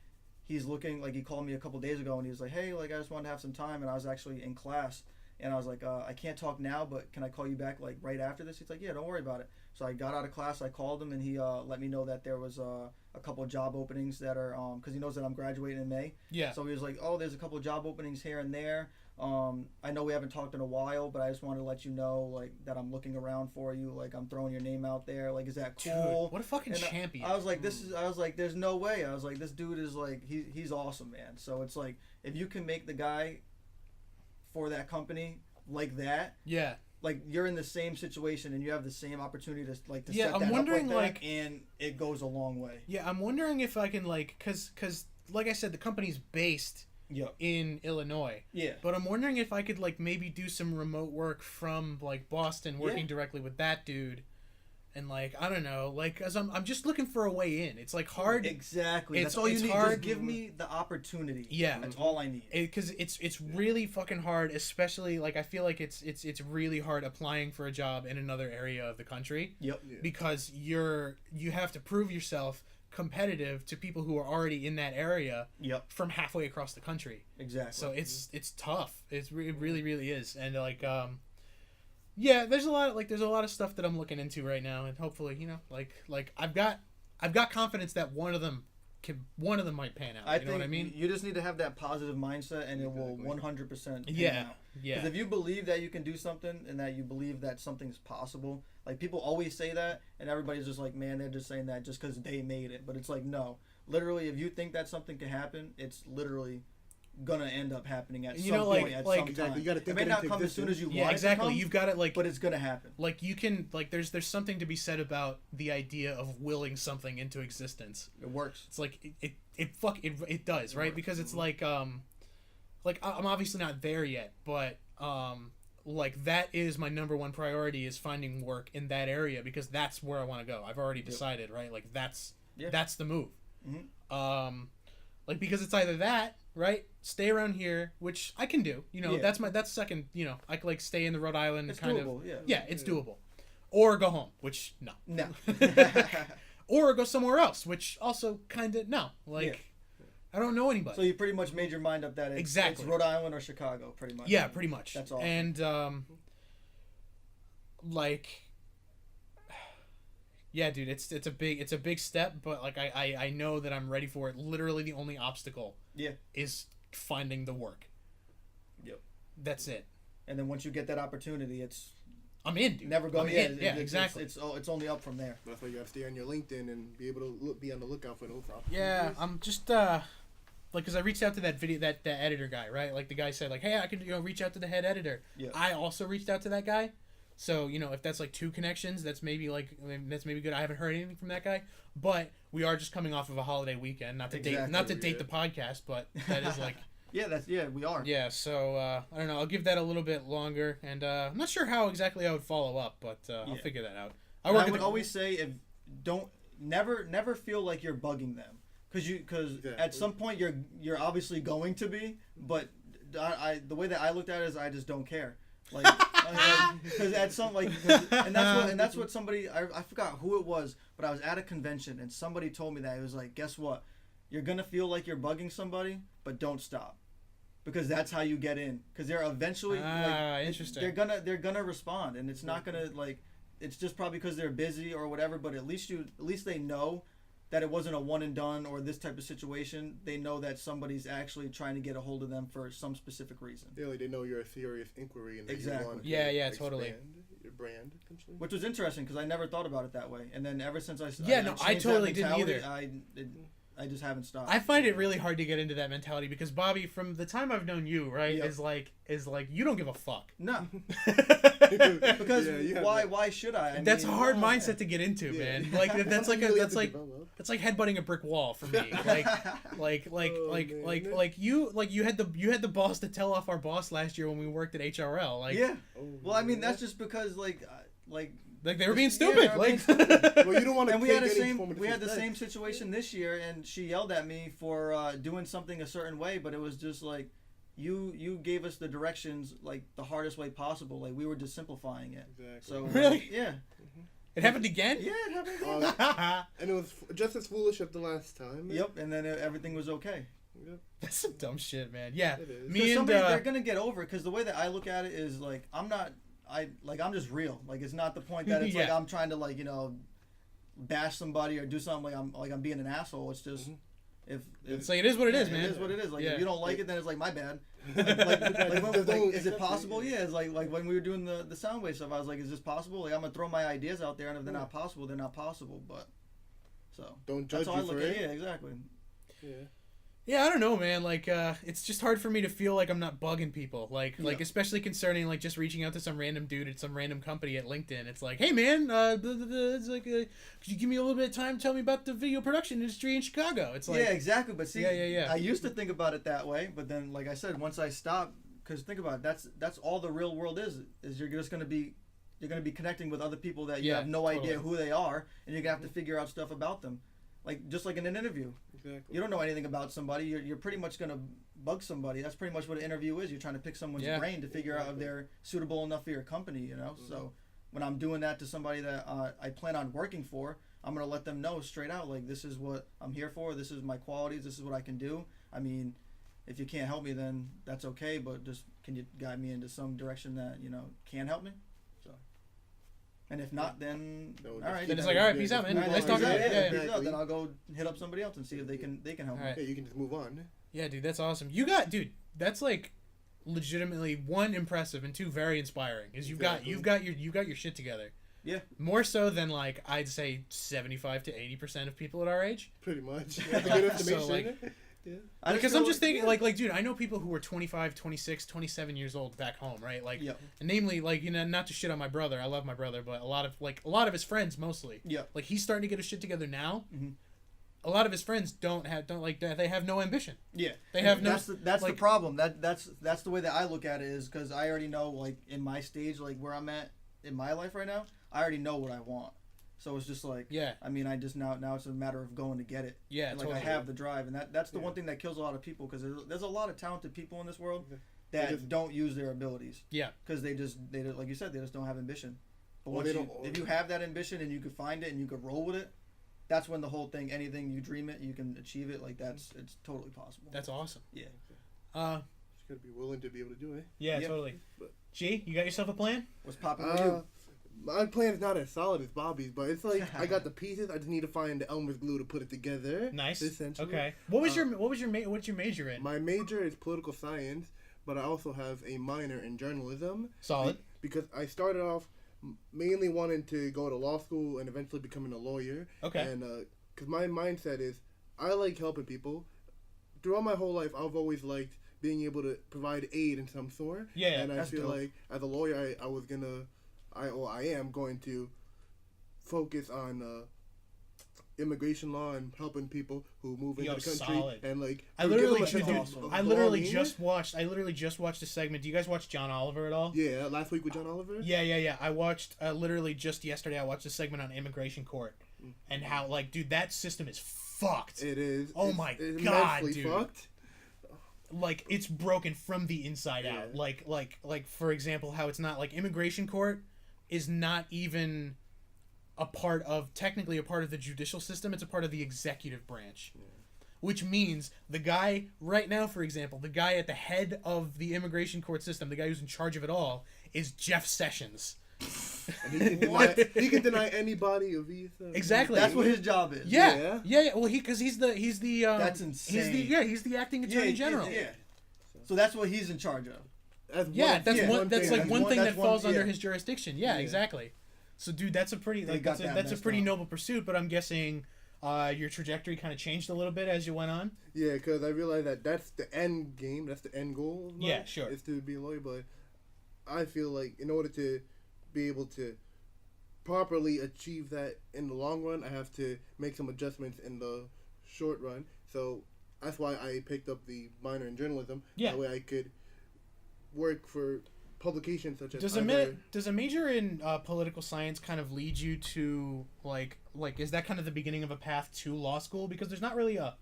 he's looking, like he called me a couple days ago and he was like, hey, like I just wanted to have some time, and I was actually in class, And I was like, I can't talk now, but can I call you back like right after this? He's like, yeah, don't worry about it. So I got out of class, I called him, and he let me know that there was a couple of job openings that are because he knows that I'm graduating in May. Yeah. So he was like, oh, there's a couple of job openings here and there. I know we haven't talked in a while, but I just wanted to let you know like that I'm looking around for you. Like I'm throwing your name out there. Like, is that cool? Dude, what a fucking and champion. I was like, there's no way. I was like, this dude is like, he's awesome, man. So it's like, if you can make the guy for that company like that. Yeah. Like you're in the same situation and you have the same opportunity to set I'm that wondering, up like that, and it goes a long way. Yeah, I'm wondering if I can like, cause like I said, the company's based in Illinois. Yeah. But I'm wondering if I could like maybe do some remote work from like Boston, working directly with that dude. And like, I don't know, like, cause I'm just looking for a way in. It's like hard. Exactly. That's all you need. Hard. Just give me the opportunity. Yeah. That's all I need. Because it's really fucking hard, especially like I feel like it's really hard applying for a job in another area of the country. Yep. Yeah. Because you have to prove yourself competitive to people who are already in that area. Yep. From halfway across the country. Exactly. So it's tough. It really is. And like yeah, there's a lot of stuff that I'm looking into right now, and hopefully, you know, like I've got confidence that one of them might pan out. You know what I mean? You just need to have that positive mindset, and it will 100% pan out. Yeah. Because if you believe that you can do something, and that you believe that something's possible, like people always say that, and everybody's just like, man, they're just saying that just because they made it. But it's like, no, literally, if you think that something can happen, it's literally gonna end up happening at some point, at some time. You gotta think it may not come as soon as you want it to come, you've got it like, but it's gonna happen. Like you can like there's something to be said about the idea of willing something into existence. It works. It's like it does, right? Because it's like I'm obviously not there yet, but like that is my number one priority, is finding work in that area, because that's where I want to go. I've already decided, right? Like that's the move. Mm-hmm. Like, because it's either that, right, stay around here, which I can do, you know, that's second, you know, I could like stay in the Rhode Island it's kind doable, of, it's doable, or go home, which no, or go somewhere else, which also kind of no, like I don't know anybody. So you pretty much made your mind up that it's Rhode Island or Chicago, pretty much. Yeah, pretty much. That's all. And like, yeah, dude, it's a big step, but like I know that I'm ready for it. Literally, the only obstacle is finding the work. Yep. That's it. And then once you get that opportunity, I'm in, dude. Never going. Exactly. It's only up from there. That's why you gotta stay on your LinkedIn and be able to be on the lookout for those opportunities. Yeah, I'm just like, because I reached out to that editor guy, right? Like the guy said, like, hey, I can reach out to the head editor. Yeah. I also reached out to that guy. So, you know, if that's like two connections, that's maybe good. I haven't heard anything from that guy, but we are just coming off of a holiday weekend. Not to date the podcast, but that is like we are. Yeah, so I don't know. I'll give that a little bit longer, and I'm not sure how exactly I would follow up, but I'll figure that out. I would always say never feel like you're bugging them, because at some point you're obviously going to be, but the way that I looked at it is I just don't care. Like, because at some and that's what somebody, I forgot who it was, but I was at a convention and somebody told me that. It was like, guess what? You're gonna feel like you're bugging somebody, but don't stop, because that's how you get in. Because they're eventually interesting. They're gonna respond, and it's not gonna it's just probably because they're busy or whatever. But at least they know that it wasn't a one and done or this type of situation. They know that somebody's actually trying to get a hold of them for some specific reason. Yeah, like they know you're a serious inquiry and that exactly. you want to totally. your brand, essentially. Which was interesting because I never thought about it that way. And then ever since I totally didn't either. I just haven't stopped. I find it really hard to get into that mentality because Bobby, from the time I've known you, right, is like you don't give a fuck. No. Because why should I? That's a hard mindset to get into, man. Like that's like headbutting a brick wall for me. You had the balls to tell off our boss last year when we worked at HRL. Well, I mean that's just because like they were being stupid. Well, you don't want to. And we had the same situation this year, and she yelled at me for doing something a certain way, but it was just like you gave us the directions like the hardest way possible. Like we were just simplifying it. Exactly. So really, yeah. It happened again? Yeah, it happened again. And it was just as foolish as the last time. Yep, and then everything was okay. Yep. That's some dumb shit, man. Yeah, It is. me and they're gonna get over it because the way that I look at it is like I'm just real. Like it's not the point that it's like I'm trying to like bash somebody or do something like I'm being an asshole. It's just if it's like it is what it is, man. It is what it is. Like if you don't like it, then it's like my bad. Is it possible? Yeah, it's like when we were doing the Soundwave stuff, I was like, is this possible? Like I'm gonna throw my ideas out there, and if they're not possible, they're not possible. But don't judge that's how I you look for at it. it. Yeah, exactly. Yeah. Yeah, I don't know, man. Like, it's just hard for me to feel like I'm not bugging people. Like, especially concerning like just reaching out to some random dude at some random company at LinkedIn. It's like, hey, man, it's like, could you give me a little bit of time to tell me about the video production industry in Chicago? It's like, yeah, exactly. But see, yeah. I used to think about it that way, but then, like I said, once I stopped, because think about it, that's all the real world is you're just gonna be connecting with other people that you have no idea who they are, and you're gonna have to figure out stuff about them. Like just like in an interview, exactly. You don't know anything about somebody. You're pretty much gonna bug somebody. That's pretty much what an interview is. You're trying to pick someone's brain to figure out if they're suitable enough for your company. So when I'm doing that to somebody that I plan on working for, I'm gonna let them know straight out. Like this is what I'm here for. This is my qualities. This is what I can do. I mean, if you can't help me, then that's okay. But just can you guide me into some direction that can help me? And if not, then all right. Then it's like, all right, peace out, man. Nice talking to you. Yeah. Peace out. Then I'll go hit up somebody else and see if they can help me. Yeah, you can just move on. Yeah, dude, that's awesome. That's like legitimately one impressive and two very inspiring. Is you've got your shit together. Yeah. More so than like I'd say 75 to 80% of people at our age. Pretty much. That's a good estimation. So, like, yeah. Because I'm just thinking, like, dude, I know people who are 25, 26, 27 years old back home, right? Like, namely, like, not to shit on my brother. I love my brother, but a lot of his friends mostly. Yeah. Like, he's starting to get his shit together now. Mm-hmm. A lot of his friends they have no ambition. Yeah. They have no. That's the problem. That's the way that I look at it is because I already know, like, in my stage, like, where I'm at in my life right now, I already know what I want. So it's just like, I mean, I just now it's a matter of going to get it. Yeah, and, like I have the drive, and that's the one thing that kills a lot of people because there's a lot of talented people in this world that don't use their abilities. Yeah, because they like you said, they just don't have ambition. But if you have that ambition and you could find it and you could roll with it, that's when the whole thing, anything you dream it, you can achieve it. Like it's totally possible. That's awesome. Yeah. Just gotta be willing to be able to do it. Yeah, totally. G, you got yourself a plan? What's popping with you? My plan is not as solid as Bobby's, but it's like I got the pieces. I just need to find the Elmer's glue to put it together. Nice. Essentially. Okay. What's your major in? My major is political science, but I also have a minor in journalism. Solid. Because I started off mainly wanting to go to law school and eventually becoming a lawyer. Okay. And because my mindset is I like helping people. Throughout my whole life, I've always liked being able to provide aid in some sort. Yeah. And I feel dope. like as a lawyer, I am going to focus on immigration law and helping people who move into the country. Solid. And like I literally just watched a segment. Do you guys watch John Oliver at all? Yeah, last week with John Oliver. Yeah. I watched literally just yesterday. I watched a segment on immigration court and how dude, that system is fucked. It is. Oh my god, dude. Fucked. Like it's broken from the inside out. Like for example, how it's not like immigration court is not even technically a part of the judicial system. It's a part of the executive branch, which means the guy right now, for example, the guy at the head of the immigration court system, the guy who's in charge of it all, is Jeff Sessions. And he can deny anybody a visa. Exactly. That's what his job is. Yeah. Well, he's the that's insane. He's the acting attorney general. Yeah. So that's what he's in charge of. That's one thing that falls under his jurisdiction. Yeah, exactly. So, dude, that's a pretty noble pursuit. But I'm guessing your trajectory kind of changed a little bit as you went on. Yeah, because I realized that's the end game. That's the end goal. Yeah, sure. Is to be a lawyer. But I feel like in order to be able to properly achieve that in the long run, I have to make some adjustments in the short run. So that's why I picked up the minor in journalism. Yeah. That way I could work for publications such as does a major in political science kind of lead you to like is that kind of the beginning of a path to law school? Because there's not really a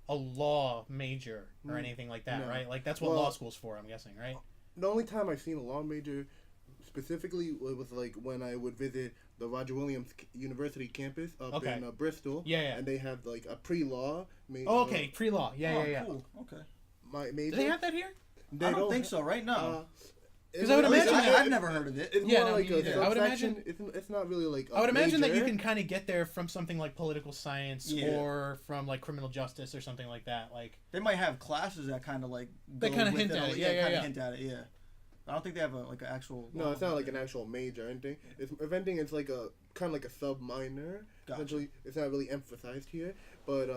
law major or anything like that, right? Like that's what law school's for, I'm guessing, right? The only time I've seen a law major specifically, it was like when I would visit the Roger Williams University campus up Okay. in Bristol. Yeah. And they have like a pre-law. Oh, okay. Pre-law. Yeah. Cool. Okay. My major. Do they have that here? They I don't think so right now. 'Cause I would imagine I've never heard of it. It's Yeah, more no, like me a neither. I would subsection. imagine- It's not really like. I would imagine that you major. can kind of get there from something like political science Yeah. or from like criminal justice or something like that. Like They might have classes that kind of like They go kinda with hint it, at like, it. Yeah. hint at it. Yeah. I don't think they have like an actual. No, it's not like an actual major or anything. It's eventing. It's like a kind of like a sub minor. Gotcha. Essentially, it's not really emphasized here, but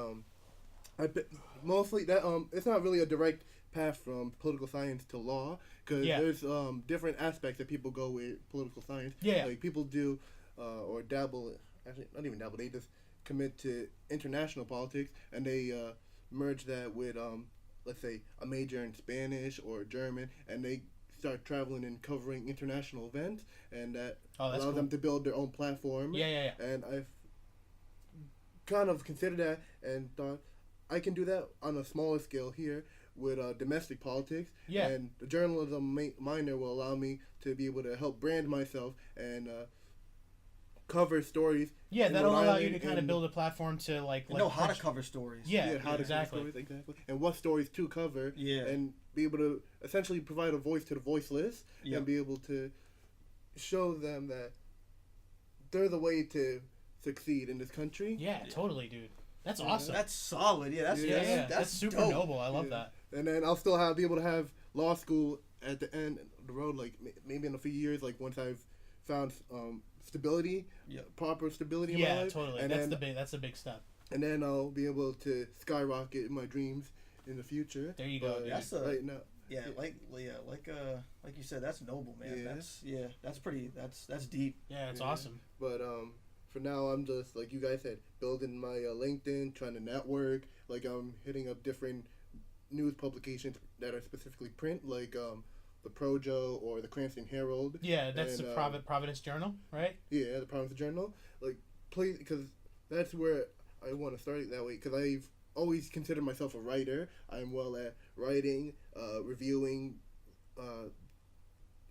mostly that it's not really a direct path from political science to law because Yeah. there's different aspects that people go with political science. Yeah. Like people do or dabble. Actually, not even dabble. They just commit to international politics and they merge that with let's say a major in Spanish or German, and they start traveling and covering international events, and that allows cool. them to build their own platform. Yeah. And I've kind of considered that and thought I can do that on a smaller scale here with domestic politics. Yeah. And the journalism minor will allow me to be able to help brand myself and cover stories. Yeah, in that'll Rhode allow you Island to kind of and- buid a platform to like know how to push- cover stories. Yeah, how to exactly. cover stories, exactly. And what stories to cover. Yeah. And be able to essentially provide a voice to the voiceless Yep. and be able to show them that they're the way to succeed in this country. Yeah, totally, dude. That's Yeah. awesome. That's solid. Yeah, that's yeah, that's, that's super dope. noble. I love Yeah. that. And then I'll still be able to have law school at the end of the road, like maybe in a few years, like once I've found stability, Yep. proper stability in my Yeah, life. totally. And That's then, that's a big step. and then I'll be able to skyrocket in my dreams in the future. There you go, But dude. That's a- right now. Yeah, like you said, that's noble, man. Yeah. That's pretty. That's deep. Yeah, it's Yeah. awesome. But for now, I'm just like you guys said, building my LinkedIn, trying to network. Like I'm hitting up different news publications that are specifically print, like the Projo or the Cranston Herald. Yeah, that's And, the Providence Journal, right? Yeah, the Providence Journal. Like, please, because that's where I want to start it that way. Because I've always considered myself a writer. I'm well at writing, reviewing,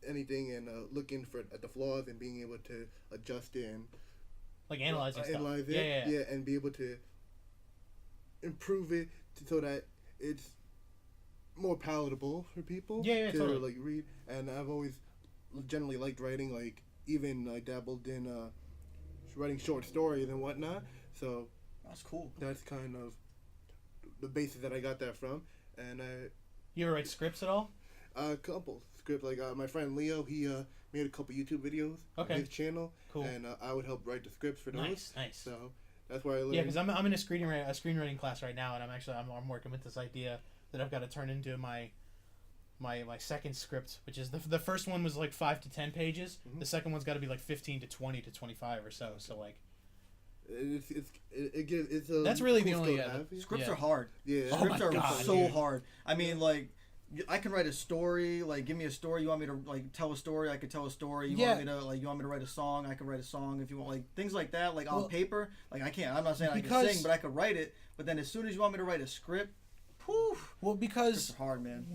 anything, and looking at the flaws and being able to adjust it and Like analyzing stuff. analyze it. Yeah. And be able to improve it so that it's more palatable for people. Yeah, to totally. like read. And I've always generally liked writing. Like even I dabbled in writing short stories and whatnot. So That's cool. that's kind of the basis that I got that from. And You ever write scripts at all? a couple scripts. Like my friend Leo, he made a couple YouTube videos Okay. on his channel. Cool. And I would help write the scripts for those. Nice. So that's where I learned. Yeah, because I'm in a screenwriting class right now, and I'm working with this idea that I've got to turn into my second script, which is the first one was like 5 to 10 pages. Mhm. The second one's got to be like 15 to 20 to 25 or so. So like It's a That's really cool the only- skill to yeah, have. Scripts Yeah. are hard. Yeah. Oh Scripts my are God, so dude. hard. I mean, like, I can write a story. Like, give me a story. You want me to like tell a story? I could tell a story. You want me to like? You want me to write a song? I could write a song if you want. Like things like that. Like Well, on paper. Like I can't. I'm not saying I can because- sing, but I could write it. But then as soon as you want me to write a script, poof, well it's because hard, man.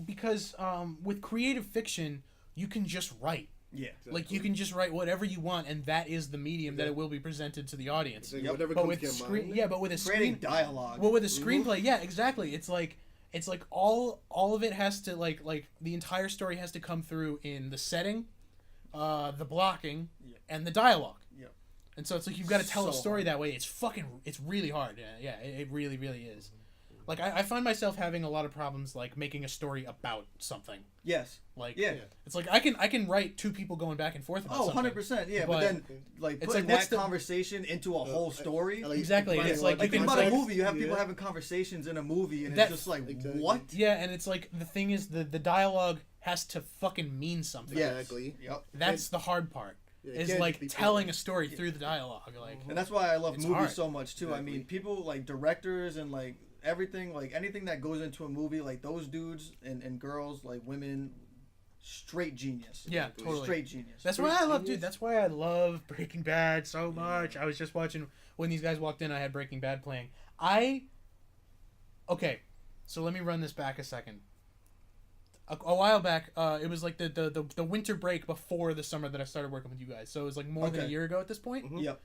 with creative fiction you can just write. Yeah. Like you can just write whatever you want, and that is the medium that it will be presented to the audience. It's like Yep. whatever But comes with to your screen, mind. yeah, but with a Creating screen, dialogue. well, with a screenplay, yeah, exactly. It's like all of it has to like the entire story has to come through in the setting, the blocking, Yep. and the dialogue. Yep. And so it's like you've got to tell a So story hard. that way. It's really hard. Yeah, it really is. Like I find myself having a lot of problems like making a story about something. Yes. Like Yeah. it's like I can write two people going back and forth about Oh, something. 100%. Yeah, But but then like it's putting like, what's that the- conversation into a whole story. Like, Exactly, finding it's a like lot you of Think can about a context. movie. You have people Yeah. having conversations in a movie, and That- it's just like, Exactly. what? Yeah, and it's like the thing is the dialogue has to fucking mean something. Yes. Exactly. Yep. That's the hard part. Yeah, it Is can't like just be telling a pointless. story through the dialogue. Like And that's why I love It's movies hard. so much too. I Exactly. mean, people like directors and like everything, like anything that goes into a movie, like those dudes and girls, like women, straight genius. yeah, totally. Straight genius. That's why I love, dude. That's why I love Breaking Bad so much. I was just watching when these guys walked in. I had Breaking Bad playing. Okay, so let me run this back a second. a while back. It was like the winter break before the summer that I started working with you guys. So it was like more than a year ago at this point. Mm-hmm. Yep.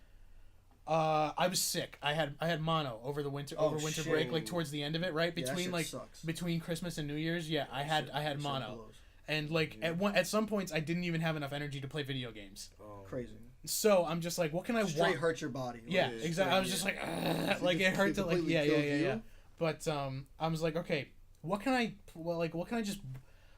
I was sick. I had mono over the winter winter shit. break, like towards the end of it, right between sucks. between Christmas and New Year's. Yeah, I had mono, blows. and like at some points I didn't even have enough energy to play video games. Crazy. So I'm just like, what can I Straight hurt your body. Yeah, exactly. I was just like, like it hurt to like yeah. But I was like, okay, what can I just?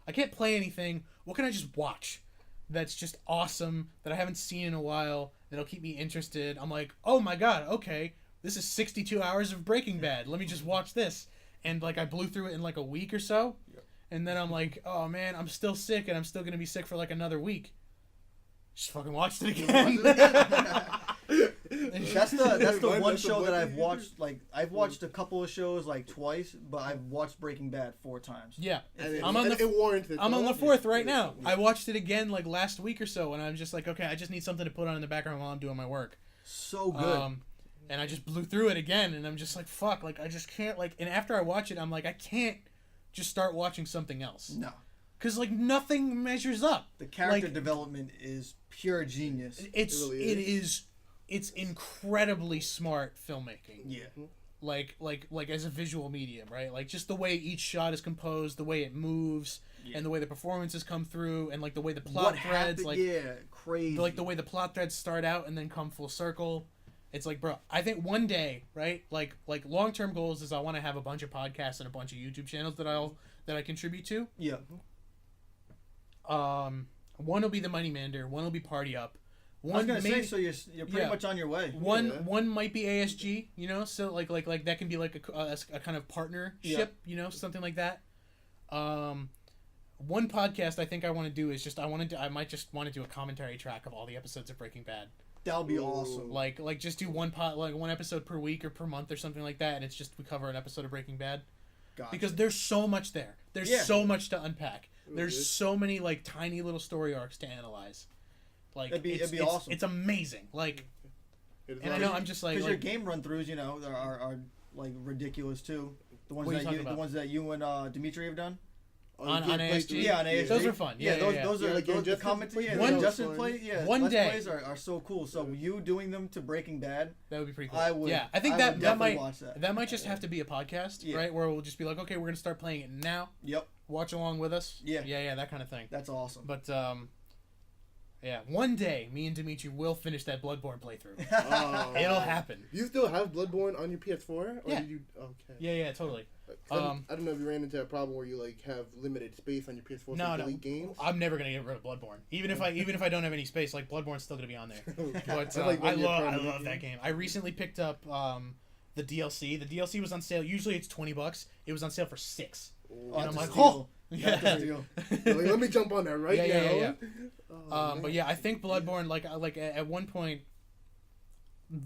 I can't play anything. What can I just watch? That's just awesome that I haven't seen in a while. That'll keep me interested. I'm like, oh my god, okay, this is 62 hours of Breaking Bad. Let me just watch this. And like I blew through it in like a week or so. Yep. And then I'm like, oh man, I'm still sick and I'm still gonna be sick for like another week. Just fucking watched it again. That's the one show that I've watched. Like I've watched a couple of shows like twice, but I've watched Breaking Bad 4 times. Yeah, I'm on the 4th right now. I watched it again like last week or so, and I'm just like, okay, I just need something to put on in the background while I'm doing my work. So good. And I just blew through it again, and I'm just like, fuck, like I just can't like. And after I watch it, I'm like, I can't just start watching something else. No. Because like nothing measures up. The character development is pure genius. It's incredibly smart filmmaking. Yeah. Like as a visual medium, right? Like just the way each shot is composed, the way it moves, and the way the performances come through, and like the way the plot threads, crazy. Like the way the plot threads start out and then come full circle. It's like, bro, I think one day, right? Like long-term goals is I want to have a bunch of podcasts and a bunch of YouTube channels that I contribute to. Yeah. One will be the Money Mander, one will be Party Up. I was gonna say, so you're pretty much on your way. One might be ASG, you know, so like that can be like a kind of partnership, you know, something like that. One podcast I think I want to do is I might just want to do a commentary track of all the episodes of Breaking Bad. That'll be awesome. Like just do one episode per week or per month or something like that, and it's just we cover an episode of Breaking Bad. Gotcha. Because there's so much there. There's so much to unpack. There's so many like tiny little story arcs to analyze. Like it'd be awesome. It's amazing. Like, and I know I'm just like because your game run throughs, you know, are like ridiculous too. The ones that you and Dimitri have done. On ASG? Yeah, on ASG. Those are fun. Yeah, those are the commentary. Justin play. Yeah, one day plays are so cool. So you doing them to Breaking Bad, that would be pretty cool. I think that might just have to be a podcast, right? Where we'll just be like, okay, we're gonna start playing it now. Yep. Watch along with us. Yeah, that kind of thing. That's awesome. But yeah, one day me and Dimitri will finish that Bloodborne playthrough. It'll happen. You still have Bloodborne on your PS4? Or yeah. Did you, okay. Yeah, totally. I don't know if you ran into a problem where you like have limited space on your PS4 to delete games. I'm never gonna get rid of Bloodborne. Even if I don't have any space, like Bloodborne's still gonna be on there. But I love that game. I recently picked up the DLC. The DLC was on sale. Usually it's $20. It was on sale for $6. And I'm like, oh. Yeah. Like, let me jump on that right now. Yeah. But yeah, I think Bloodborne, like at one point,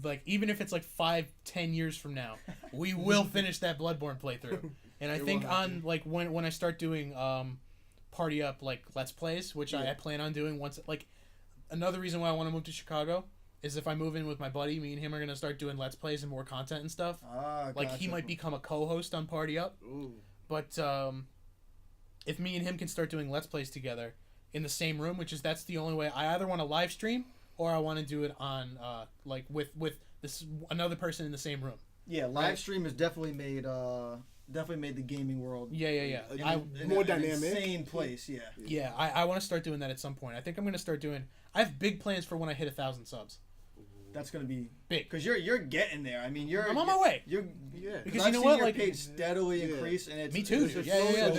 like even if it's like 5-10 years from now, we will finish that Bloodborne playthrough. And I think on like when I start doing Party Up like Let's Plays, which I plan on doing once. Like another reason why I want to move to Chicago is if I move in with my buddy, me and him are gonna start doing Let's Plays and more content and stuff. Like he might become a co-host on Party Up. Ooh. But if me and him can start doing Let's Plays together in the same room, that's the only way. I either want to live stream or I want to do it on like with this another person in the same room. Yeah, live stream has definitely made the gaming world. Yeah. More dynamic. Insane place. Yeah. Yeah, I want to start doing that at some point. I think I'm going to start doing. I have big plans for when I hit 1,000 subs. That's gonna be big because you're getting there. I mean, I'm on my way. Because you know what, your page steadily increase, and it's me too. Yeah.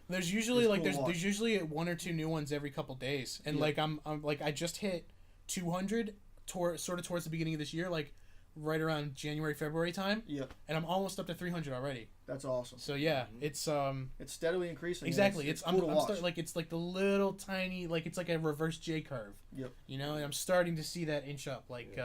There's usually there's usually 1 or 2 new ones every couple days, and like I'm like I just hit 200 towards the beginning of this year, like right around January February time. Yep. And I'm almost up to 300 already. That's awesome. So yeah, it's steadily increasing. Exactly. It's cool to watch. Like it's like the little tiny it's like a reverse J curve. Yep. You know, and I'm starting to see that inch up. Like,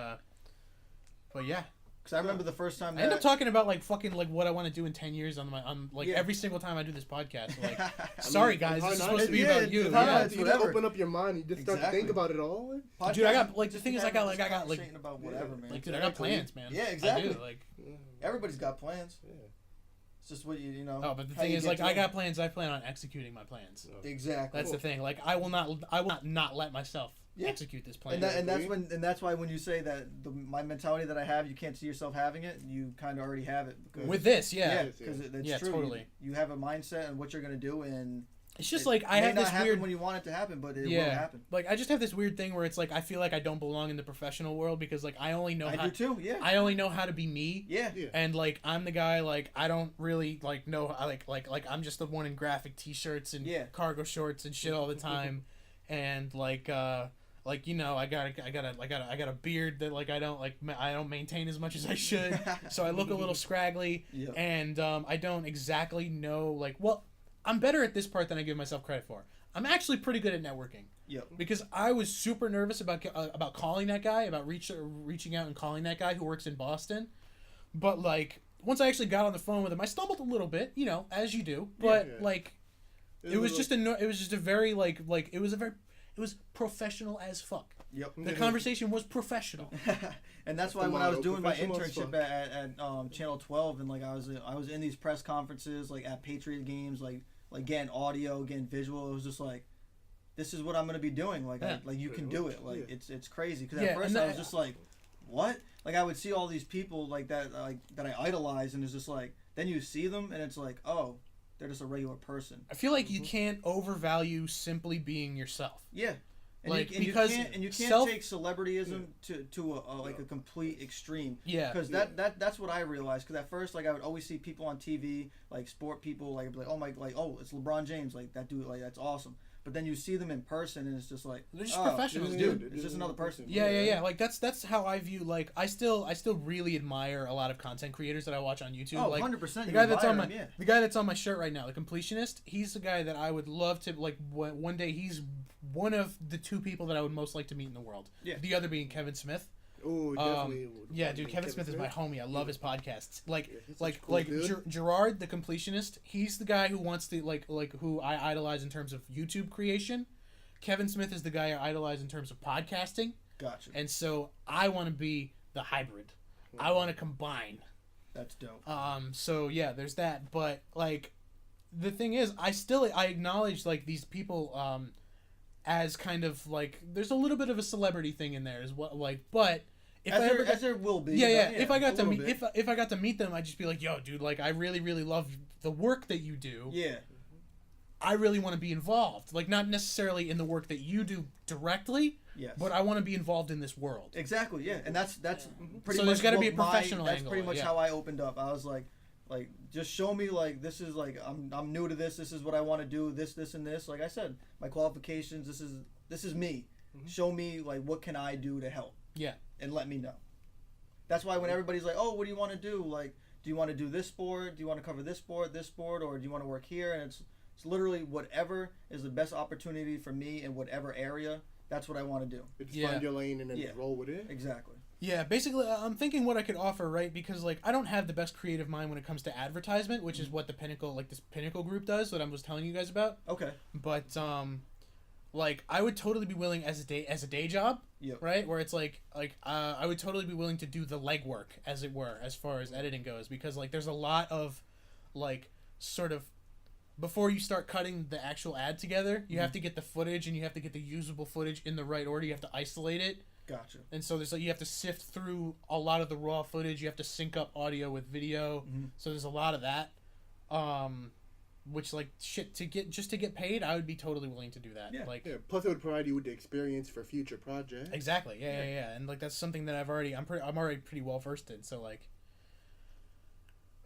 but yeah. Because I remember the first time I end up talking about like fucking like what I want to do in 10 years on every single time I do this podcast. So, like, sorry guys, this is supposed to be about you. You just open up your mind. You just start to think about it all. Dude, I got like the thing is I got about whatever, man. Like, dude, I got plans, man. Yeah, exactly. I do, like everybody's got plans. Yeah. It's just what you know. Oh, but the how thing you is, get like, to I them. got plans. I plan on executing my plans. Exactly. That's the thing. Like, I will not let myself execute this plan. And that's why when you say that my mentality that I have, you can't see yourself having it. You kind of already have it. With this, because it's true. Totally. You have a mindset and what you're gonna do, and it's just like I may have not this happen weird when you want it to happen, but it will happen. Like I just have this weird thing where it's like I feel like I don't belong in the professional world because like I only know. I do too. Yeah. I only know how to be me. Yeah. And like I'm the guy like I don't really like know like I'm just the one in graphic t-shirts and cargo shorts and shit all the time, and like you know I got a beard that like I don't maintain as much as I should, so I look a little scraggly, and I don't exactly know like I'm better at this part than I give myself credit for. I'm actually pretty good at networking. Yep. Because I was super nervous about calling that guy, about reaching out and calling that guy who works in Boston. But like once I actually got on the phone with him, I stumbled a little bit, you know, as you do. But like it was just a very it was professional as fuck. Yep. The conversation was professional. And that's why when I was doing my internship at Channel 12 and like I was in these press conferences like at Patriot games like getting audio, getting visual, it was just like this is what I'm gonna be doing. Like you can do it. Like it's crazy because at first I was just like what? Like I would see all these people like that I idolize and it's just like then you see them and it's like oh they're just a regular person. I feel like you can't overvalue simply being yourself. Yeah. And like, you can't take celebrityism to a complete extreme. Yeah. Because that's what I realized. Because at first, like I would always see people on TV, like sport people, like oh my, like oh it's LeBron James, like that dude, like that's awesome. But then you see them in person, and it's just like they're just professionals, dude. It's just another person. Yeah. Like that's how I view. Like I still really admire a lot of content creators that I watch on YouTube. Oh, like 100%. The guy that's on the guy that's on my shirt right now, the completionist. He's the guy that I would love to like. One day he's one of the two people that I would most like to meet in the world. Yeah. The other being Kevin Smith. Oh, definitely. Yeah, dude, Kevin Smith is my homie. I love his podcasts. Cool Gerard, the completionist. He's the guy who wants to like who I idolize in terms of YouTube creation. Kevin Smith is the guy I idolize in terms of podcasting. Gotcha. And so I want to be the hybrid. I want to combine. That's dope. So yeah, there's that. But like, the thing is, I acknowledge like these people as kind of like there's a little bit of a celebrity thing in there as well. Like, but as there will be. Yeah. If I got to meet if I got to meet them, I'd just be like, yo, dude, like I really love the work that you do. Yeah. I really want to be involved. Like not necessarily in the work that you do directly. Yes. But I want to be involved in this world. Exactly. Yeah. And that's pretty much. So there's got to be a professional That's angle. pretty much how I opened up. I was like just show me like this is like I'm new to this. This is what I want to do. This and this. Like I said, my qualifications. This is me. Mm-hmm. Show me like what can I do to help. Yeah. And let me know. That's why when everybody's like, oh, what do you want to do? Like, do you want to do this sport? Do you want to cover this sport, or do you want to work here? And it's literally whatever is the best opportunity for me in whatever area. That's what I want to do. Just find your lane and then roll with it. Exactly. Yeah, basically, I'm thinking what I could offer, right? Because like I don't have the best creative mind when it comes to advertisement, which is what the this Pinnacle group does. That I was telling you guys about. Okay. But like I would totally be willing as a day job. Yep. Right, where it's like I would totally be willing to do the legwork, as it were, as far as editing goes, because like there's a lot of like sort of. Before you start cutting the actual ad together, you have to get the footage and you have to get the usable footage in the right order. You have to isolate it. Gotcha. And so there's like you have to sift through a lot of the raw footage. You have to sync up audio with video. Mm-hmm. So there's a lot of that. Which like shit to get paid, I would be totally willing to do that. Yeah. Like plus it would provide you with the experience for future projects. Exactly. Yeah. And like that's something that I'm already pretty well versed in. So like,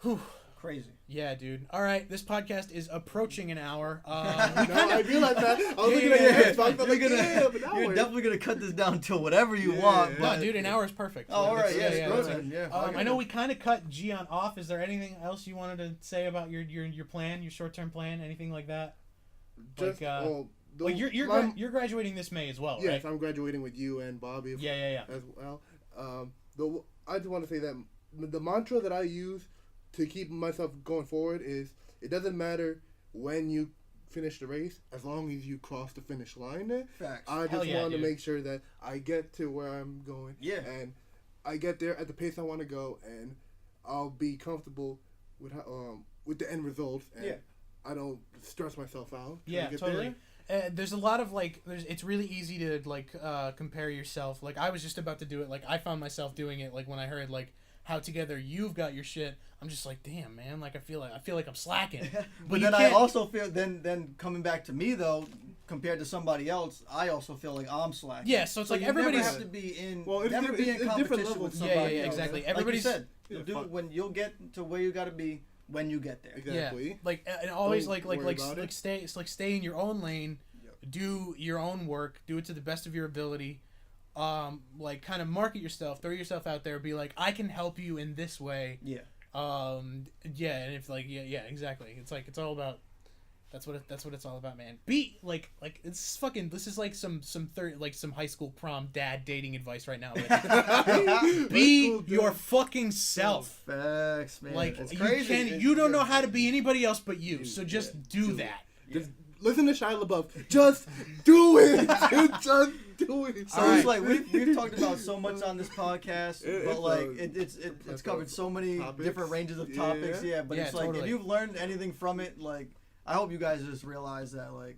whew. Crazy. Yeah, dude. All right, this podcast is approaching an hour. No, I realized that. I was looking at your head, so I felt you're definitely gonna cut this down to whatever you want. But... No, dude, an hour is perfect. Oh, all right, yeah. I know we kind of cut Gian off. Is there anything else you wanted to say about your plan, your short-term plan, anything like that? Just, like you're graduating this May as well, right? Yes, I'm graduating with you and Bobby. Yeah. As well. I just want to say that the mantra that I use to keep myself going forward is it doesn't matter when you finish the race as long as you cross the finish line. Facts. I just want to make sure that I get to where I'm going. Yeah. And I get there at the pace I want to go, and I'll be comfortable with with the end results. And Yeah. I don't stress myself out. Yeah, totally. There's a lot of it's really easy to compare yourself. Like I was just about to do it. Like I found myself doing it. Like when I heard how together you've got your shit, I'm just like, damn, man. Like I feel like I'm slacking. But then I also feel then coming back to me though, compared to somebody else, I also feel like I'm slacking. Yeah, so it's like everybody's never have to be in. Well, it's never be in competition with somebody else. exactly. Everybody's Everybody's said you'll do when you'll get to where you got to be when you get there. Exactly. Yeah, and always Don't stay in your own lane. Yep. Do your own work. Do it to the best of your ability. Kind of market yourself. Throw yourself out there. Be like, I can help you in this way. Yeah. And if exactly. It's all about. That's what it's all about, man. Be like this is like some high school prom dad dating advice right now. Be your fucking self. Facts, man. Like it's crazy. You don't know how to be anybody else but you. So just do that. Just listen to Shia LaBeouf. Just do it. Just do it. So it's like we've talked about so much on this podcast, but it's covered so many different ranges of topics. Yeah, but it's like if you've learned anything from it, like I hope you guys just realize that like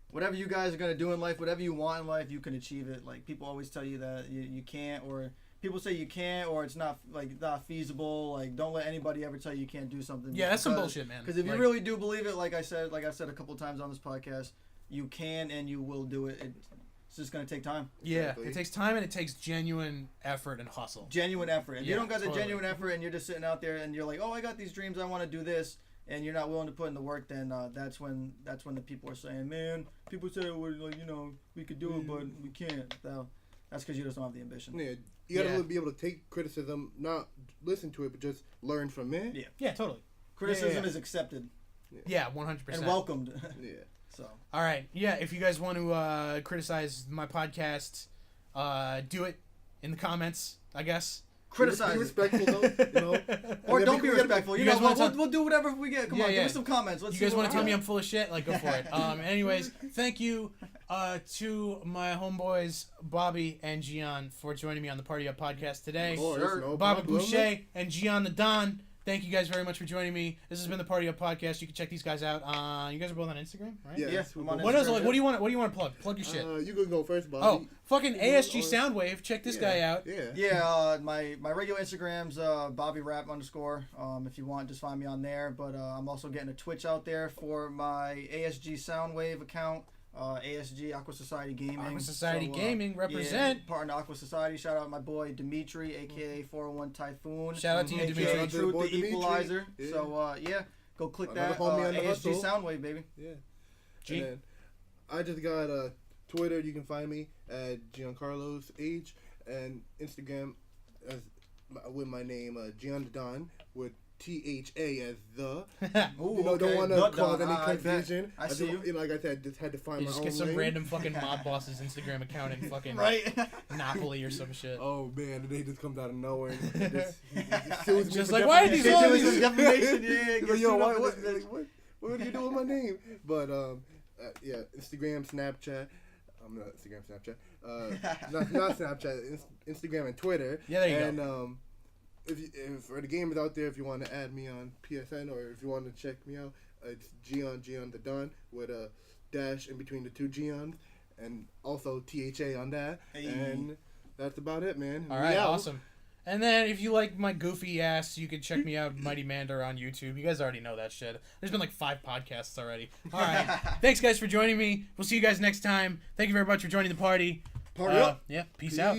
whatever you guys are gonna do in life, whatever you want in life, you can achieve it. Like people always tell you that you can't, or people say you can't, or it's not feasible. Like don't let anybody ever tell you can't do something. Yeah, that's some bullshit, man. Because if you really do believe it, like I said a couple of times on this podcast, you can and you will do it. It's just gonna take time. Yeah, exactly. It takes time and it takes genuine effort and hustle. Genuine effort. If you don't got the genuine effort and you're just sitting out there and you're like, oh, I got these dreams, I want to do this, and you're not willing to put in the work, then that's when the people are saying, man, people say we could do it, but we can't. So that's because you just don't have the ambition. Yeah, you gotta be able to take criticism, not listen to it, but just learn from it. Yeah, totally. Criticism is accepted. Yeah, 100%. And welcomed. Yeah. So. All right. Yeah, if you guys want to criticize my podcast, do it in the comments, I guess. Criticize. Be respectful, though. Or don't be respectful. You guys we'll do whatever we get. Come on, give me some comments. You guys want to tell me I'm full of shit? Like, go for it. Anyways, thank you to my homeboys Bobby and Gian for joining me on the Party Up podcast today. Of course, no Bobby problem. Boucher and Gian the Don. Thank you guys very much for joining me. This has been the Party Up podcast. You can check these guys out. You guys are both on Instagram, right? Yeah. I'm on What Instagram, else? What do you want? What do you want to plug? Plug your shit. You can go first, Bobby. Oh, fucking ASG Soundwave. Check this guy out. Yeah. Yeah. My regular Instagram's BobbyRap _. If you want, just find me on there. But I'm also getting a Twitch out there for my ASG Soundwave account. ASG Aqua Society Gaming. Aqua Society Gaming, represent. Yeah, part of Aqua Society. Shout out my boy Dimitri, aka 401 Typhoon. Shout out to you, AKA Dimitri. Truth the Equalizer. Yeah. So go click that. ASG Soundwave, baby. Yeah. G. And then I just got Twitter. You can find me at Giancarlos H, and Instagram with my name Giandadon with THA as the. Ooh, don't want to cause any confusion. I see you. Like I said, just had to find my own just get some lane. random fucking mob boss's Instagram account in fucking right. Napoli or some shit. Oh man, the day just comes out of nowhere. Just like, why are these all these defamation? Yeah, yo, what are you doing with my name? But yeah, Instagram, Snapchat. I'm not Instagram, Snapchat. Not Snapchat. Instagram and Twitter. Yeah, there you and, go. If for the gamers out there, if you want to add me on PSN or if you want to check me out, it's Gian the Don with a dash in between the two Gions, and also THA on that. Hey. And that's about it, man. All right, awesome. And then if you like my goofy ass, you can check me out, Mighty Mander, on YouTube. You guys already know that shit. There's been like 5 podcasts already. All right. Thanks, guys, for joining me. We'll see you guys next time. Thank you very much for joining the party. Party up. Yeah, peace out.